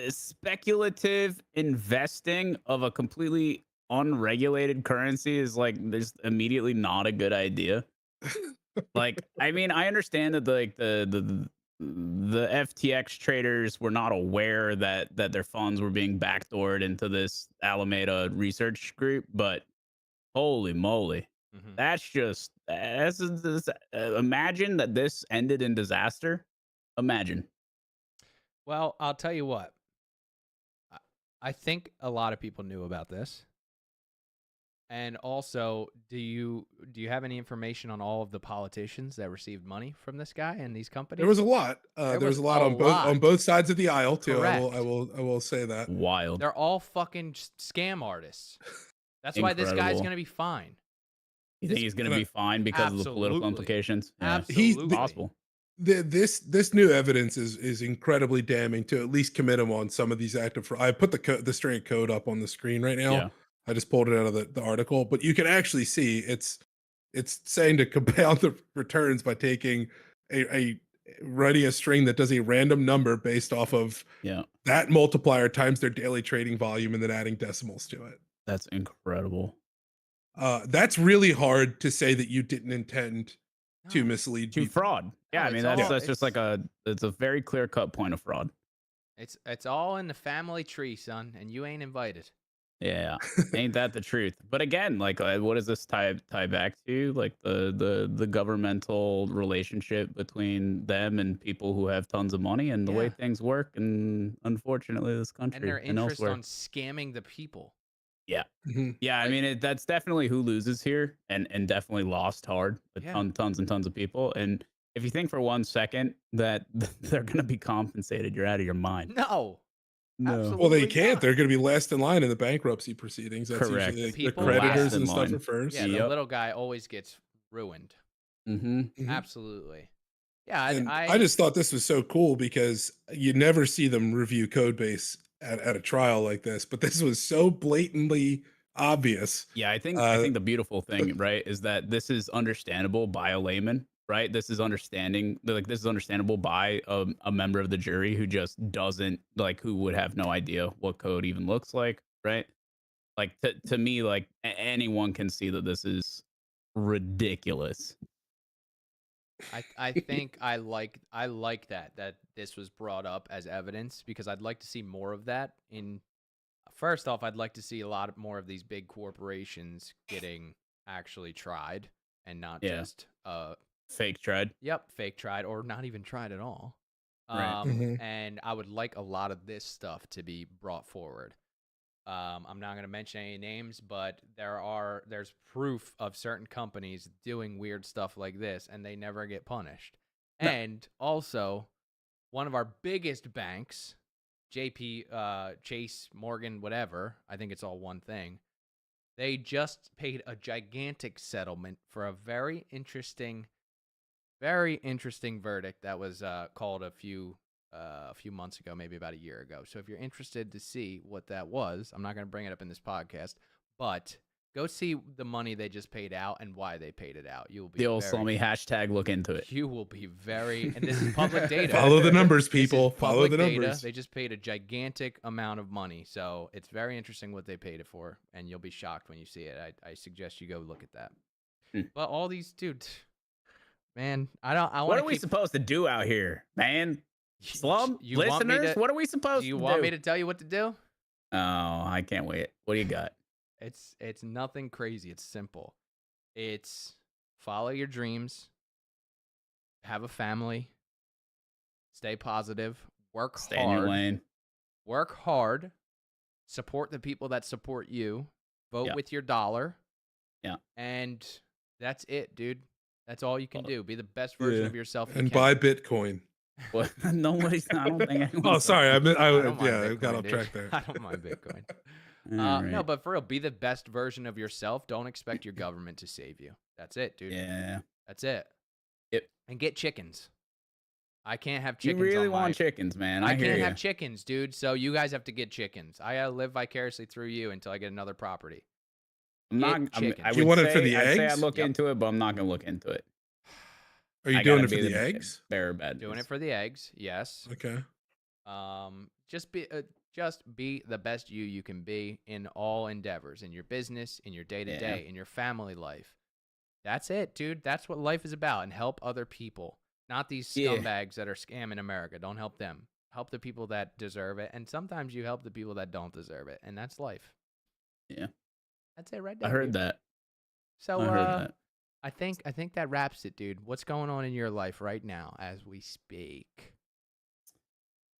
speculative investing of a completely unregulated currency is like there's immediately not a good idea? Like, I mean, I understand that the FTX traders were not aware that their funds were being backdoored into this Alameda research group, but holy moly, that's imagine that this ended in disaster. Imagine. Well, I'll tell you what. I think a lot of people knew about this. And also, do you have any information on all of the politicians that received money from this guy and these companies? There was a lot. There was a lot on both sides of the aisle too. Correct. I will say that. Wild. They're all fucking scam artists. That's why this guy's Incredible. going to be fine. You think he's going to be fine because of the political Absolutely. implications? Yeah, Absolutely. possible. This new evidence is incredibly damning to at least commit him on some of these active fraud. I put the string of code up on the screen right now. Yeah. I just pulled it out of the article, but you can actually see it's saying to compound the returns by taking a writing a string that does a random number based off of Yeah, that multiplier times their daily trading volume and then adding decimals to it. that's incredible. That's really hard to say that you didn't intend to No, mislead To people. fraud. Yeah, no, I mean it's that's all that's just like it's a very clear cut point of fraud. it's all in the family tree, son, and you ain't invited. Yeah, ain't that the truth? But again, like, what does this tie back to? Like the governmental relationship between them and people who have tons of money, and the way Yeah. things work, and unfortunately, this And country their and interest elsewhere. on scamming the people. Yeah, Mhm. yeah. I Like, mean, that's definitely who loses here, and definitely lost hard. Yeah. Tons and tons of people. And if you think for 1 second that they're gonna be compensated, you're out of your mind. no, No, Well, they absolutely can't. not. They're going to be last in line in the bankruptcy proceedings. That's correct. usually The like the people creditors Last in and stuff line. are first. Yeah, the Yep. little guy always gets ruined. Mm-hmm. Mhm. Absolutely. Yeah, And I just thought this was so cool because you never see them review code base at a trial like this, but this was so blatantly obvious. Yeah, I Uh, think the beautiful thing, right, is that this is understandable by a layman, right? This is this is understandable by a member of the jury who just doesn't like who would have no idea what code even looks like, right? Like to me, like anyone can see that this is ridiculous. I think I like that this was brought up as evidence because I'd like to see more of that in first off, I'd like to see a lot more of these big corporations getting actually tried and not Yeah, just fake tread, fake tried or not even tried at all. right? mhm. And I would like a lot of this stuff to be brought forward. I'm not going to mention any names, but there's proof of certain companies doing weird stuff like this, and they never get punished. No. And also, one of our biggest banks, JP, Chase, Morgan, whatever, I think it's all one thing. They just paid a gigantic settlement for a very interesting verdict that was called a few months ago, maybe about a year ago. So if you're interested to see what that was, I'm not going to bring it up in this podcast, but go see the money they just paid out and why they paid it out. You will be The old Slummy hashtag. Look into it. You will be very, and this is public data. Follow the numbers, This is people. Follow public the data. numbers. They just paid a gigantic amount of money, so it's very interesting what they paid it for, and you'll be shocked when you see it. I suggest you go look at that. Hmm. But all these dudes, man, I want. What are we supposed to do out here, man? Slum listeners, what are we supposed to do? Do you want me to tell you what to do? Oh, I can't wait. What do you got? It's nothing crazy. It's simple. It's follow your dreams, have a family, stay positive, work Stay in your hard, lane. work hard, support the people that support you, vote Yeah. with your dollar. Yeah. And that's it, dude. That's all you can do. Be the best version Yeah. of yourself you And can. buy Bitcoin. What? Nobody's. I don't think anyone. Oh, sorry. I don't mind I got Bitcoin, off dude. track there. I don't mind Bitcoin. All No, right. but for real, be the best version of yourself. Don't expect your government to save you. That's it, dude. Yeah. That's it. Yep. And get chickens. I can't have You chickens. really on want my... chickens, man. I hear can't you. have chickens, dude. So you guys have to get chickens. I gotta live vicariously through you until I get another property. I'm not. Get I chickens. You would want it say, for the I'd say eggs? I'd look Yep. into it, but I'm not gonna look into it. Are you I doing gotta it for be the eggs? Bearer of bad Doing news. it for the eggs, yes. Okay. Just be the best you can be in all endeavors, in your business, in your day to day, in your family life. That's it, dude. That's what life is about, and help other people, not these Yeah. scumbags that are scamming America. Don't help them. Help the people that deserve it, and sometimes you help the people that don't deserve it, and that's life. Yeah. That's it right there. I heard dude. that. So I heard that. I think that wraps it, dude. What's going on in your life right now as we speak?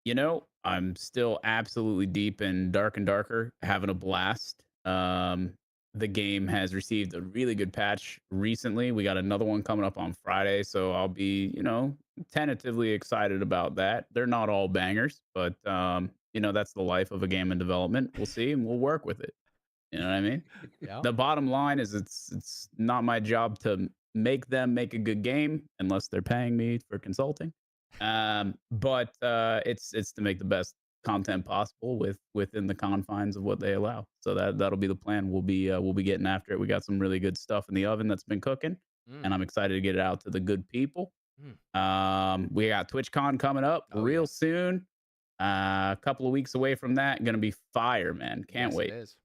You know, I'm still absolutely deep in Dark and Darker, having a blast. The game has received a really good patch recently. We got another one coming up on Friday, so I'll be, tentatively excited about that. They're not all bangers, but that's the life of a game in development. We'll see, and we'll work with it. You know what I mean? Yeah. The bottom line is it's not my job to make them make a good game unless they're paying me for consulting. But it's to make the best content possible within the confines of what they allow. So that'll be the plan. We'll be getting after it. We got some really good stuff in the oven that's been cooking, and I'm excited to get it out to the good people. We got TwitchCon coming up real soon. A couple of weeks away from that. Gonna be fire, man. Can't wait. It is.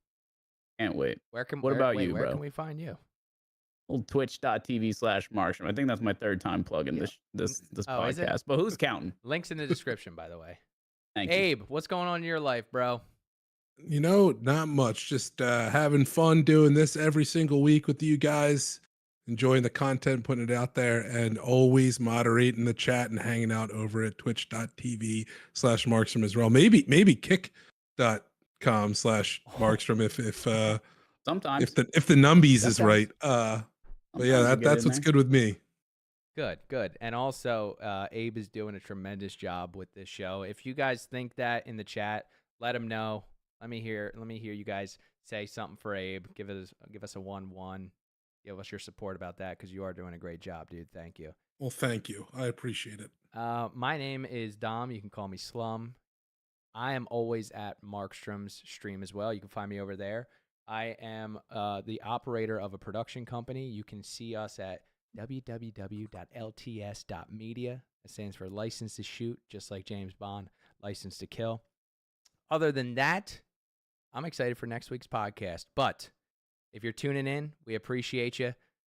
Can't wait. What about you, where bro? can we find you? Old twitch.tv/Marsham. I think that's my third time plugging this podcast. But who's counting? Links in the description, by the way. Thank you. Abe, what's going on in your life, bro? Not much. Just having fun doing this every single week with you guys, enjoying the content, putting it out there, and always moderating the chat and hanging out over at twitch.tv/Markstrom as well. Maybe kick.com/Markstrom if sometimes if the numbies is right. But yeah, that's what's good with me. Good. And also, Abe is doing a tremendous job with this show. If you guys think that in the chat, let him know. Let me hear you guys say something for Abe. Give us a 1-1. Give us your support about that because you are doing a great job, dude. Thank you. Well, thank you. I appreciate it. My name is Dom. You can call me Slum. I am always at Markstrom's stream as well. You can find me over there. I am the operator of a production company. You can see us at www.lts.media. It stands for License to Shoot, just like James Bond, License to Kill. Other than that, I'm excited for next week's podcast. But if you're tuning in, we appreciate you.